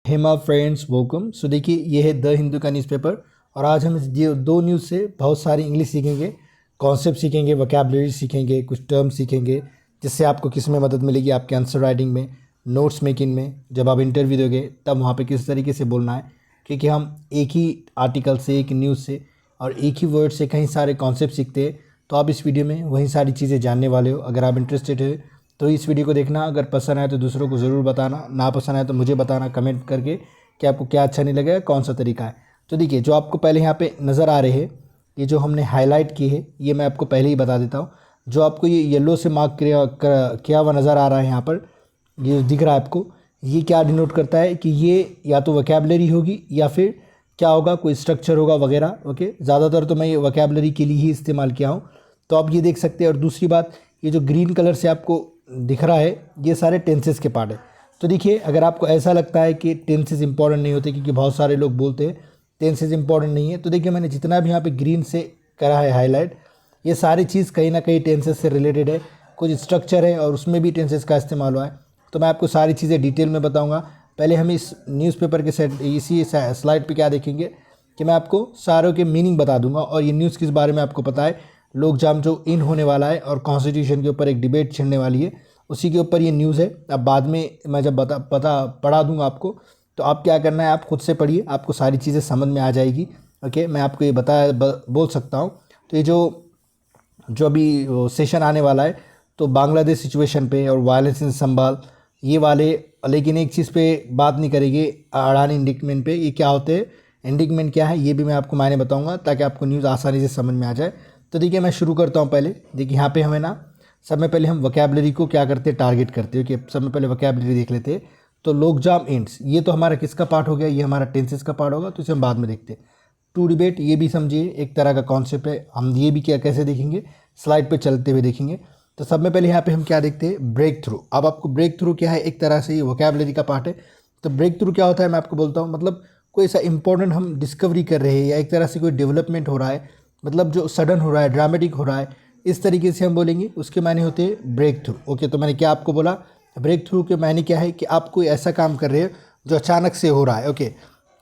Hema friends welcome. सो देखिए, ये है द हिंदू का न्यूज़पेपर और आज हम इस दो न्यूज़ से बहुत सारी इंग्लिश सीखेंगे, कॉन्सेप्ट सीखेंगे, वोकैबुलरी सीखेंगे, कुछ टर्म सीखेंगे, जिससे आपको किस में मदद मिलेगी आपके आंसर राइटिंग में, नोट्स मेकिंग में। जब आप इंटरव्यू दोगे तब वहाँ पे किस तरीके से बोलना है, क्योंकि हम एक ही आर्टिकल से, एक न्यूज़ से और एक ही वर्ड से कई सारे कॉन्सेप्ट सीखते हैं। तो आप इस वीडियो में वही सारी चीज़ें जानने वाले हो। अगर आप इंटरेस्टेड है तो इस वीडियो को देखना। अगर पसंद आए तो दूसरों को ज़रूर बताना, ना पसंद आए तो मुझे बताना कमेंट करके कि आपको क्या अच्छा नहीं लगा, कौन सा तरीका है। तो देखिए, जो आपको पहले यहाँ पे नज़र आ रहे हैं, ये जो हमने हाईलाइट की है, ये मैं आपको पहले ही बता देता हूँ। जो आपको ये येलो से मार्क किया हुआ नज़र आ रहा है यहाँ पर, ये दिख रहा है आपको, ये क्या डिनोट करता है कि ये या तो वोकैबुलरी होगी या फिर क्या होगा, कोई स्ट्रक्चर होगा वगैरह। ओके, ज़्यादातर तो मैं ये वोकैबुलरी के लिए ही इस्तेमाल किया हूँ, तो आप ये देख सकते हैं। और दूसरी बात, ये जो ग्रीन कलर से आपको दिख रहा है, ये सारे टेंसेस के पार्ट है। तो देखिए, अगर आपको ऐसा लगता है कि टेंसेस इंपॉर्टेंट नहीं होते, क्योंकि बहुत सारे लोग बोलते हैं टेंसेस इंपॉर्टेंट नहीं है, तो देखिए मैंने जितना भी यहाँ पे ग्रीन से करा है हाईलाइट, ये सारी चीज़ कहीं ना कहीं टेंसेस से रिलेटेड है। कुछ स्ट्रक्चर है और उसमें भी टेंसेस का इस्तेमाल हुआ है। तो मैं आपको सारी चीज़ें डिटेल में बताऊँगा। पहले हम इस न्यूज़पेपर के सेट इसी स्लाइड पर क्या देखेंगे कि मैं आपको सारों के मीनिंग बता दूंगा और ये न्यूज़ किस बारे में आपको पता है, लोक जाम जो इन होने वाला है और कॉन्स्टिट्यूशन के ऊपर एक डिबेट छिड़ने वाली है, उसी के ऊपर ये न्यूज़ है। अब बाद में मैं जब पढ़ा दूंगा आपको, तो आप क्या करना है, आप खुद से पढ़िए, आपको सारी चीज़ें समझ में आ जाएगी। ओके, मैं आपको ये बोल सकता हूँ। तो ये जो जो अभी सेशन आने वाला है, तो बांग्लादेश सिचुएशन पे और वायलेंस इन संभाल, ये वाले। लेकिन एक चीज़ पे बात नहीं करेंगे, अडानी इंडिकमेंट पे। ये क्या होते हैं, इंडिकमेंट क्या है, ये भी मैं आपको मायने बताऊंगा, ताकि आपको न्यूज़ आसानी से समझ में आ जाए। तो देखिए, मैं शुरू करता हूँ। पहले देखिए, यहाँ पे हमें ना, सब में पहले हम वोकैबुलरी को क्या करते हैं, टारगेट करते हैं कि सब में पहले वोकैबुलरी देख लेते हैं। तो लोकजाम इंड्स, ये तो हमारा किसका पार्ट हो गया, ये हमारा टेंसेस का पार्ट होगा, तो इसे हम बाद में देखते हैं। टू डिबेट, ये भी समझिए एक तरह का कॉन्सेप्ट है, हम ये भी क्या कैसे देखेंगे, स्लाइड पे चलते हुए देखेंगे। तो सब में पहले यहाँ पे हम क्या देखते हैं, ब्रेक थ्रू। अब आपको ब्रेक थ्रू क्या है, एक तरह से ये वोकैबुलरी का पार्ट है। तो ब्रेक थ्रू क्या होता है, मैं आपको बोलता हूँ। मतलब कोई ऐसा इंपॉर्टेंट हम डिस्कवरी कर रहे हैं, या एक तरह से कोई डेवलपमेंट हो रहा है, मतलब जो सडन हो रहा है, ड्रामेटिक हो रहा है, इस तरीके से हम बोलेंगे, उसके मायने होते हैं ब्रेक थ्रू। ओके, तो मैंने क्या आपको बोला, ब्रेक थ्रू के मायने क्या है कि आप कोई ऐसा काम कर रहे हो जो अचानक से हो रहा है। ओके,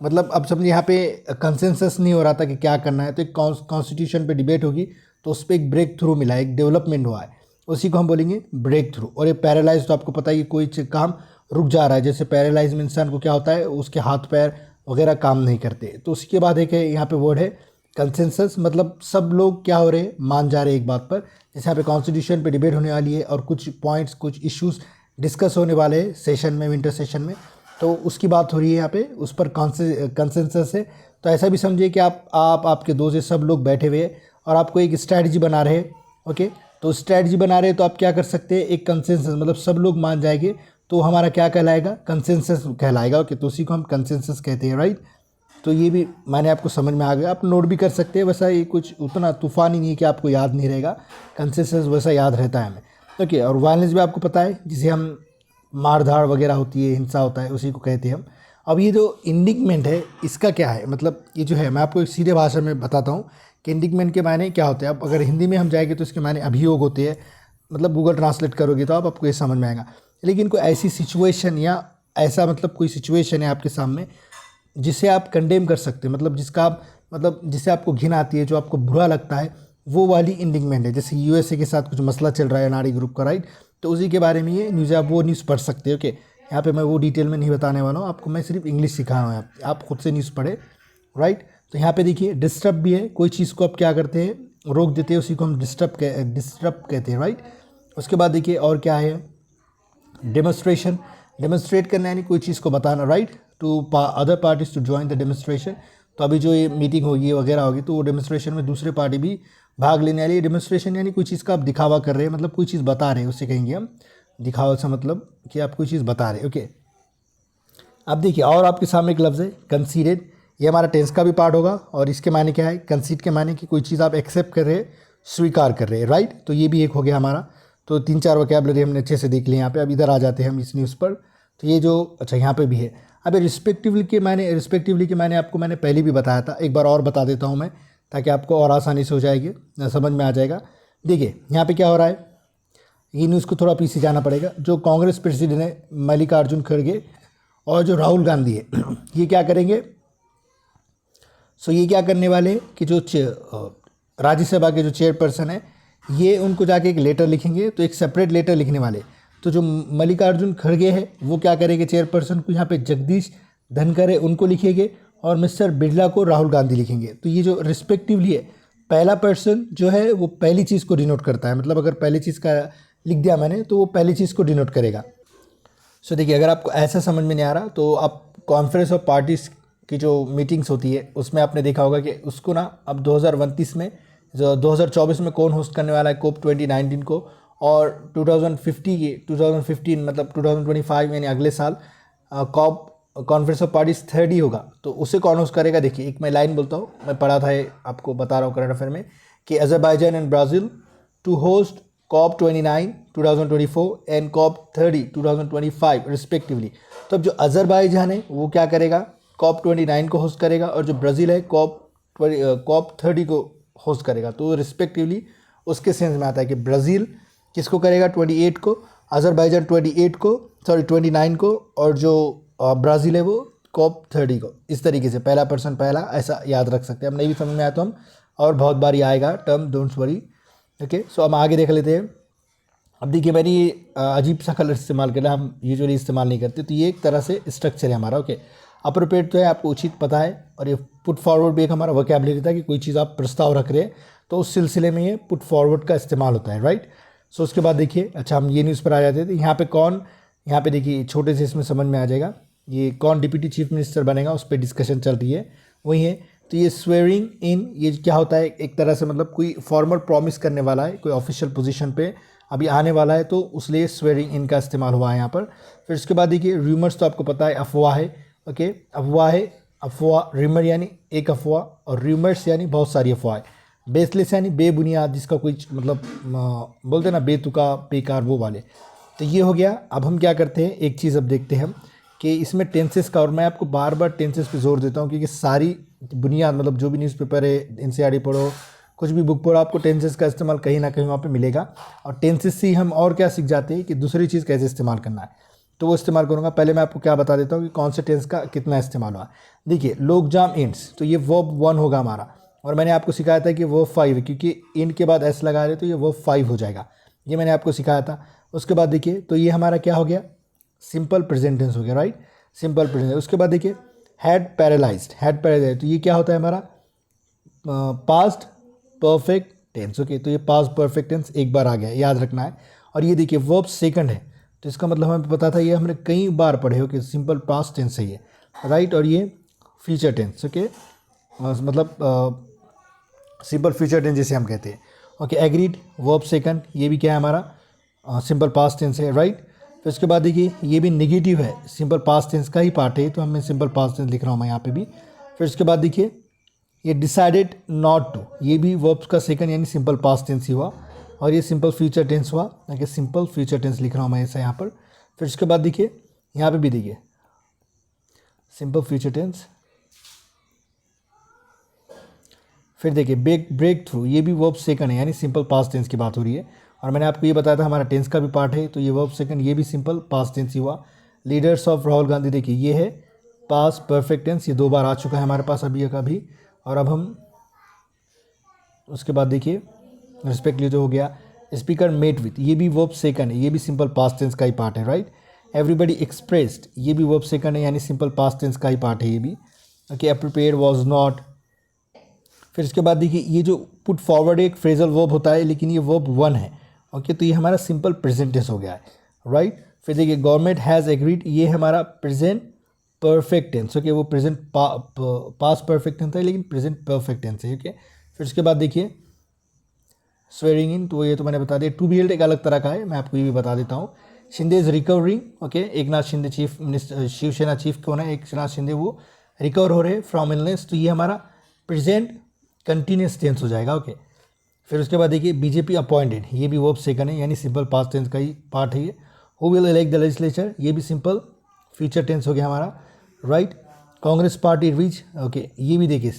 मतलब अब समझिए, यहाँ पे कंसेंसस नहीं हो रहा था कि क्या करना है, तो एक कॉन्स्टिट्यूशन पे डिबेट होगी, तो उस पर एक ब्रेक थ्रू मिला है, एक डेवलपमेंट हुआ है, उसी को हम बोलेंगे ब्रेक थ्रू। और ये पैरालाइज, तो आपको पता है कि कोई काम रुक जा रहा है, जैसे पैरालाइज में इंसान को क्या होता है, उसके हाथ पैर वगैरह काम नहीं करते। तो उसके बाद एक है यहाँ पे वर्ड है कंसेंसस, मतलब सब लोग क्या हो रहे हैं, मान जा रहे हैं एक बात पर। जैसे यहाँ पे कॉन्स्टिट्यूशन पे डिबेट होने वाली है और कुछ पॉइंट्स, कुछ इश्यूज डिस्कस होने वाले हैं सेशन में, विंटर सेशन में, तो उसकी बात हो रही है यहाँ पे, उस पर कंसेंसस है। तो ऐसा भी समझिए कि आप आपके दोस्त से सब लोग बैठे हुए हैं और आपको एक स्ट्रैटेजी बना रहे हैं। ओके, तो स्ट्रैटेजी बना रहे हैं, तो आप क्या कर सकते हैं, एक कंसेंसस, मतलब सब लोग मान जाएंगे, तो हमारा क्या कहलाएगा, कंसेंसस कहलाएगा। ओके, तो उसी को हम कंसेंसस कहते हैं, राइट। तो ये भी मैंने आपको समझ में आ गया, आप नोट भी कर सकते हैं। वैसा ये कुछ उतना तूफानी नहीं है कि आपको याद नहीं रहेगा, कंसेंसस वैसा याद रहता है हमें। ओके, और वायलेंस भी आपको पता है, जिसे हम मार धाड़ वगैरह होती है, हिंसा होता है, उसी को कहते हैं हम। अब ये जो इंडिकमेंट है, इसका क्या है, मतलब ये जो है, मैं आपको एक सीधे भाषा में बताता हूँ कि इंडिकमेंट के मायने क्या होते हैं। अब अगर हिंदी में हम जाएंगे तो इसके मायने अभियोग होते हैं, मतलब गूगल ट्रांसलेट करोगे तो आपको ये समझ में आएगा। लेकिन कोई ऐसी सिचुएशन, या ऐसा मतलब कोई सिचुएशन है आपके सामने जिसे आप कंडेम कर सकते हैं, मतलब जिसका आप, मतलब जिसे आपको घिन आती है, जो आपको बुरा लगता है, वो वाली इंडिकमेंट है। जैसे यूएसए के साथ कुछ मसला चल रहा है नाड़ी ग्रुप का, राइट, तो उसी के बारे में ये न्यूज़, आप वो न्यूज़ पढ़ सकते हो। ओके, यहाँ पे मैं वो डिटेल में नहीं बताने वाला हूँ आपको, मैं सिर्फ इंग्लिश सिखा रहा हूँ, आप खुद से न्यूज़ पढ़े, राइट। तो यहाँ पे देखिए, डिस्टर्ब भी है, कोई चीज़ को आप क्या करते हैं, रोक देते हैं, उसी को हम डिस्टर्ब कहते हैं, राइट। उसके बाद देखिए और क्या है, डेमोस्ट्रेशन, डेमोस्ट्रेट करना यानी कोई चीज़ को बताना, right, to other parties to join the demonstration. तो अभी जो ये मीटिंग होगी वगैरह होगी, तो वो डेमोस्ट्रेशन में दूसरे पार्टी भी भाग लेने वाली है। डेमोस्ट्रेशन यानी कोई चीज़ का आप दिखावा कर रहे हैं, मतलब कोई चीज़ बता रहे हैं, उससे कहेंगे हम दिखावा सा, मतलब कि आप कोई चीज़ बता रहे हैं। ओके, अब देखिए, और आपके सामने एक लफ्ज़ है कंसीडेड, ये हमारा टेंस का भी पार्ट होगा। और इसके मायने क्या है, कंसीड के मायने कि कोई चीज़ आप एक्सेप्ट कर रहे हैं, स्वीकार कर रहे हैं, राइट। तो ये भी एक हो गया हमारा। तो 3-4 वोकैबुलरी हमने अच्छे से देख लिए यहाँ पे। अब इधर आ जाते हैं हम इस न्यूज़ पर। तो ये जो, अच्छा यहाँ पे भी है। अब रिस्पेक्टिवली के मायने आपको मैंने पहले भी बताया था, एक बार और बता देता हूँ मैं, ताकि आपको और आसानी से हो जाएगी, समझ में आ जाएगा। देखिए यहाँ पे क्या हो रहा है, ये न्यूज़ को थोड़ा पीछे जाना पड़ेगा। जो कांग्रेस प्रेसिडेंट है मल्लिकार्जुन खड़गे, और जो राहुल गांधी है ये क्या करेंगे, सो ये क्या करने वाले कि जो राज्यसभा के जो चेयरपर्सन है ये उनको जाके एक लेटर लिखेंगे, तो एक सेपरेट लेटर लिखने वाले। तो जो मल्लिकार्जुन खड़गे है वो क्या करेंगे, चेयरपर्सन को यहाँ पे जगदीश धनखड़ है उनको लिखेंगे, और मिस्टर बिरला को राहुल गांधी लिखेंगे। तो ये जो रिस्पेक्टिवली है, पहला पर्सन जो है वो पहली चीज़ को डिनोट करता है, मतलब अगर पहली चीज़ का लिख दिया मैंने तो वो पहली चीज़ को डिनोट करेगा। सो देखिए, अगर आपको ऐसा समझ में नहीं आ रहा तो आप कॉन्फ्रेंस ऑफ पार्टीज़ की जो मीटिंग्स होती है उसमें आपने देखा होगा कि उसको ना अब 2029 में, जो 2024 में कौन होस्ट करने वाला है कोप 2019 को, और 2015 मतलब 2025 यानी अगले साल कॉप कॉन्फ्रेंस ऑफ पार्टीज 30 होगा, तो उसे कौन होस्ट करेगा। देखिए एक मैं लाइन बोलता हूँ, मैं पढ़ा था ये आपको बता रहा हूँ करंट अफेयर में, कि Azerbaijan and Brazil to host COP 29 2024 and COP 30 2025 respectively. तो अब जो अजरबैजान है वो क्या करेगा, कॉप 29 को होस्ट करेगा, और जो ब्राज़ील है कॉप 30 को होस्ट करेगा। तो रिस्पेक्टिवली उसके सेंस में आता है कि ब्राज़ील किसको करेगा 28 को, अजरबैजान 29 को, और जो ब्राज़ील है वो कॉप 30 को। इस तरीके से पहला पर्सन पहला, ऐसा याद रख सकते हैं। हम नहीं भी समझ में आया तो हम, और बहुत बार ये आएगा टर्म, डोंट्स वरी। ओके, सो हम आगे देख लेते हैं। अब देखिए मैंने ये अजीब सा कलर इस्तेमाल किया, हम यूजुअली इस्तेमाल नहीं करते, तो ये एक तरह से स्ट्रक्चर है हमारा। ओके, अप्रोप्रिएट तो है, आपको उचित पता है, और ये पुट फॉरवर्ड भी एक हमारा वोकैबुलरी था कि कोई चीज़ आप प्रस्ताव रख रहे हैं तो उस सिलसिले में ये पुट फॉरवर्ड का इस्तेमाल होता है, राइट। सो उसके बाद देखिए, अच्छा हम ये न्यूज़ पर आ जाते थे। यहाँ पे कौन, यहाँ पे देखिए छोटे से इसमें समझ में आ जाएगा, ये कौन डिप्टी चीफ मिनिस्टर बनेगा उस पर डिस्कशन चल रही है, वही है। तो ये स्वेरिंग इन, ये क्या होता है, एक तरह से मतलब कोई फॉर्मल प्रॉमिस करने वाला है, कोई ऑफिशियल पोजीशन पे अभी आने वाला है, तो उसलिए स्वेरिंग इन का इस्तेमाल हुआ है यहाँ पर। फिर उसके बाद देखिए रूमर्स, तो आपको पता है अफवाह है। ओके, अफवाह है, अफवाह, रूमर यानी एक अफवाह, और रूमर्स यानी बहुत सारी अफवाहें। बेसलेस यानी बेबुनियाद, जिसका कोई मतलब बोलते हैं ना बेतुका बेकार, वो वाले। तो ये हो गया। अब हम क्या करते हैं, एक चीज़ अब देखते हैं हम कि इसमें टेंसेस का, और मैं आपको बार बार टेंसेस पे जोर देता हूँ क्योंकि सारी बुनियाद, मतलब जो भी न्यूज़पेपर है, एनसीईआरटी पढ़ो, कुछ भी बुक पढ़ो, आपको टेंसेस का इस्तेमाल कहीं ना कहीं वहाँ पे मिलेगा। और टेंसेस से हम और क्या सीख जाते हैं कि दूसरी चीज़ कैसे इस्तेमाल करना है, तो वो इस्तेमाल करूँगा। पहले मैं आपको क्या बता देता हूँ कि कौन से टेंस का कितना इस्तेमाल हुआ। देखिए लोकजाम इंड्स, तो ये वर्ब 1 होगा हमारा, और मैंने आपको सिखाया था कि वर्ब 5 है, क्योंकि इंड के बाद एस लगा रहे तो ये वर्ब 5 हो जाएगा, ये मैंने आपको सिखाया था। उसके बाद देखिए, तो ये हमारा क्या हो गया, सिंपल प्रेजेंट टेंस हो गया, राइट, सिंपल प्रेजेंट। उसके बाद देखिए हैड पैरालाइज्ड, तो ये क्या होता है हमारा, पास्ट परफेक्ट टेंस। ओके, तो ये पास्ट परफेक्ट टेंस एक बार आ गया, याद रखना है। और ये देखिए वर्ब सेकंड है, तो इसका मतलब हमें पता था, ये हमने कई बार पढ़े हो कि सिंपल पास्ट टेंस है ये, राइट। और ये फ्यूचर टेंस, ओके, मतलब सिंपल फ्यूचर टेंस जिसे हम कहते हैं। ओके, एग्रीड वर्ब सेकंड, ये भी क्या है हमारा, सिंपल पास्ट टेंस है, राइट। फिर उसके बाद देखिए ये भी नेगेटिव है, सिंपल पास्ट टेंस का ही पार्ट है, तो मैं सिंपल पास्ट टेंस लिख रहा हूँ मैं यहाँ पे भी। फिर उसके बाद देखिए ये डिसाइडेड नॉट टू, ये भी वर्ब्स का सेकंड यानी सिंपल पास्ट टेंस ही हुआ, और ये सिंपल फ्यूचर टेंस हुआ, कि सिंपल फ्यूचर टेंस लिख रहा हूँ मैं ऐसा यहाँ पर। फिर उसके बाद देखिए यहाँ पे भी देखिए सिंपल फ्यूचर टेंस। फिर देखिए ब्रेक थ्रू, ये भी वर्ब सेकंड है यानी सिंपल पास्ट टेंस की बात हो रही है, और मैंने आपको ये बताया था हमारा टेंस का भी पार्ट है, तो ये वर्ब सेकंड, ये भी सिंपल पास्ट टेंस ही हुआ। लीडर्स ऑफ राहुल गांधी, देखिए ये है पास्ट परफेक्ट टेंस, ये 2 बार आ चुका है हमारे पास अभी का भी। और अब हम उसके बाद देखिए रिस्पेक्टली जो हो गया, स्पीकर मेट विथ, ये भी वर्ब सेकंड है, ये भी सिंपल पास्ट टेंस का ही पार्ट है, राइट। एवरीबडी एक्सप्रेस्ड, ये भी वर्ब सेकंड है यानी सिंपल पास्ट टेंस का ही पार्ट है ये भी। Okay, unprepared was not. फिर इसके बाद देखिए ये जो पुट फॉरवर्ड एक फ्रेजल वर्ब होता है, लेकिन ये वर्ब 1 है। ओके, तो ये हमारा सिंपल प्रेजेंट टेंस हो गया है, राइट। फिर देखिए गवर्नमेंट हैज़ एग्रीड, ये हमारा प्रेजेंट परफेक्ट टेंस। ओके, वो प्रेजेंट पास्ट परफेक्ट टेंस है लेकिन प्रेजेंट परफेक्ट टेंस है। ओके, फिर उसके बाद देखिए स्वेरिंग इन, तो ये तो मैंने बता दिया। टू बी हेल्ड एक अलग तरह का है, मैं आपको ये भी बता देता हूँ। Shinde is recovering, okay, Eknath Shinde chief minister, Shiv Sena chief कौन है, एक नाथ शिंदे, वो रिकवर हो रहे फ्रॉम इलनेस, तो ये हमारा प्रेजेंट कंटिन्यूस टेंस हो जाएगा। ओके, फिर उसके बाद देखिए बीजेपी अपॉइंटेड, ये भी वर्ब सेकंड है यानी सिंपल पास्ट टेंस का ही पार्ट है ये। Who will elect the legislature, ये भी सिंपल फ्यूचर टेंस हो गया हमारा, right. Congress party reach, okay, ये भी देखिए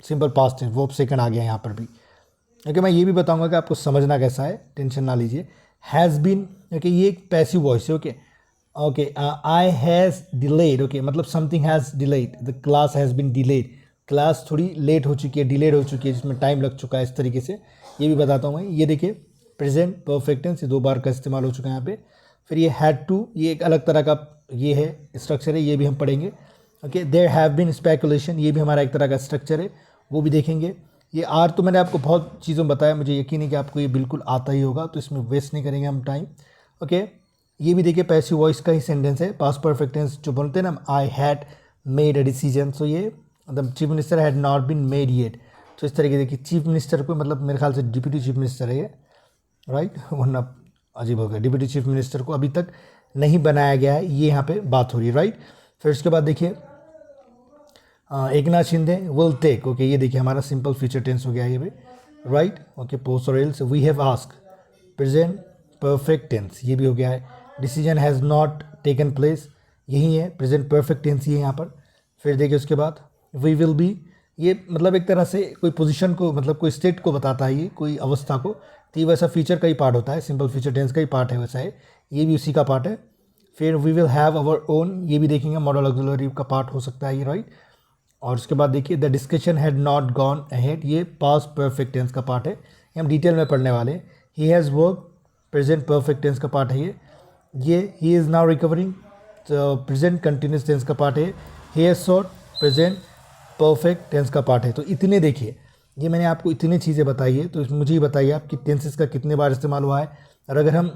simple past tense, verb second आ गया यहाँ पर भी। ओके, मैं ये भी बताऊंगा कि आपको समझना कैसा है, टेंशन ना लीजिए। हैज़ बीन, ओके, ये एक पैसिव वॉइस है। Okay, okay, I has delayed, okay मतलब something has delayed, the class has been delayed, class थोड़ी लेट हो चुकी है, डिलेड हो चुकी है, जिसमें टाइम लग चुका है, इस तरीके से ये भी बताता हूँ मैं। ये देखिए प्रेजेंट परफेक्ट टेंस, ये 2 बार का इस्तेमाल हो चुका है यहाँ पे। फिर ये हैड टू, ये एक अलग तरह का ये है स्ट्रक्चर है, ये भी हम पढ़ेंगे। Okay, there have been speculation, ये भी हमारा एक तरह का स्ट्रक्चर है, वो भी देखेंगे। ये आर तो मैंने आपको बहुत चीज़ों में बताया, मुझे यकीन है कि आपको ये बिल्कुल आता ही होगा, तो इसमें वेस्ट नहीं करेंगे हम टाइम। ओके, ये भी देखिए पैसिव वॉइस का ही सेंटेंस है, पास्ट परफेक्ट टेंस जो बोलते हैं ना, I had made a decision, so ये मतलब chief minister had not been made yet, तो इस तरीके देखिए चीफ मिनिस्टर को मतलब मेरे ख्याल से डिप्यूटी चीफ मिनिस्टर है ये, राइट, वरना अजीब हो गया, डिप्यूटी चीफ मिनिस्टर को अभी तक नहीं बनाया गया है, ये यहाँ पे बात हो रही है, राइट। फिर उसके बाद देखिए Eknath Shinde will take, okay ये देखिए हमारा सिंपल फ्यूचर टेंस हो गया ये भी, right. Okay, post or else, we have ask, present perfect tense ये भी हो गया है। Decision has not taken place, यही है प्रेजेंट परफेक्ट टेंस ये यहाँ पर। फिर देखिए उसके बाद वी विल बी, ये मतलब एक तरह से कोई पोजीशन को मतलब कोई स्टेट को बताता है, ये कोई अवस्था को, तो ये वैसा फीचर का ही पार्ट होता है, सिंपल फ्यूचर टेंस का ही पार्ट है वैसा है, ये भी उसी का पार्ट है। फिर we will have our own, ये भी देखेंगे मॉडल ऑक्सिलरी का पार्ट हो सकता है ये, राइट। और उसके बाद देखिए the discussion had not gone ahead, ये पास्ट परफेक्ट टेंस का पार्ट है, ये हम डिटेल में पढ़ने वाले हैं। He has work, present perfect tense का पार्ट है ये ही इज़ नाउ रिकवरिंग, तो प्रेजेंट कंटिन्यूस टेंस का पार्ट है। He has sought, present perfect tense का पार्ट है। तो इतने देखिए, ये मैंने आपको इतनी चीज़ें बताई है, तो मुझे ही बताइए आपकी टेंसेस का कितने बार इस्तेमाल हुआ है, और अगर हम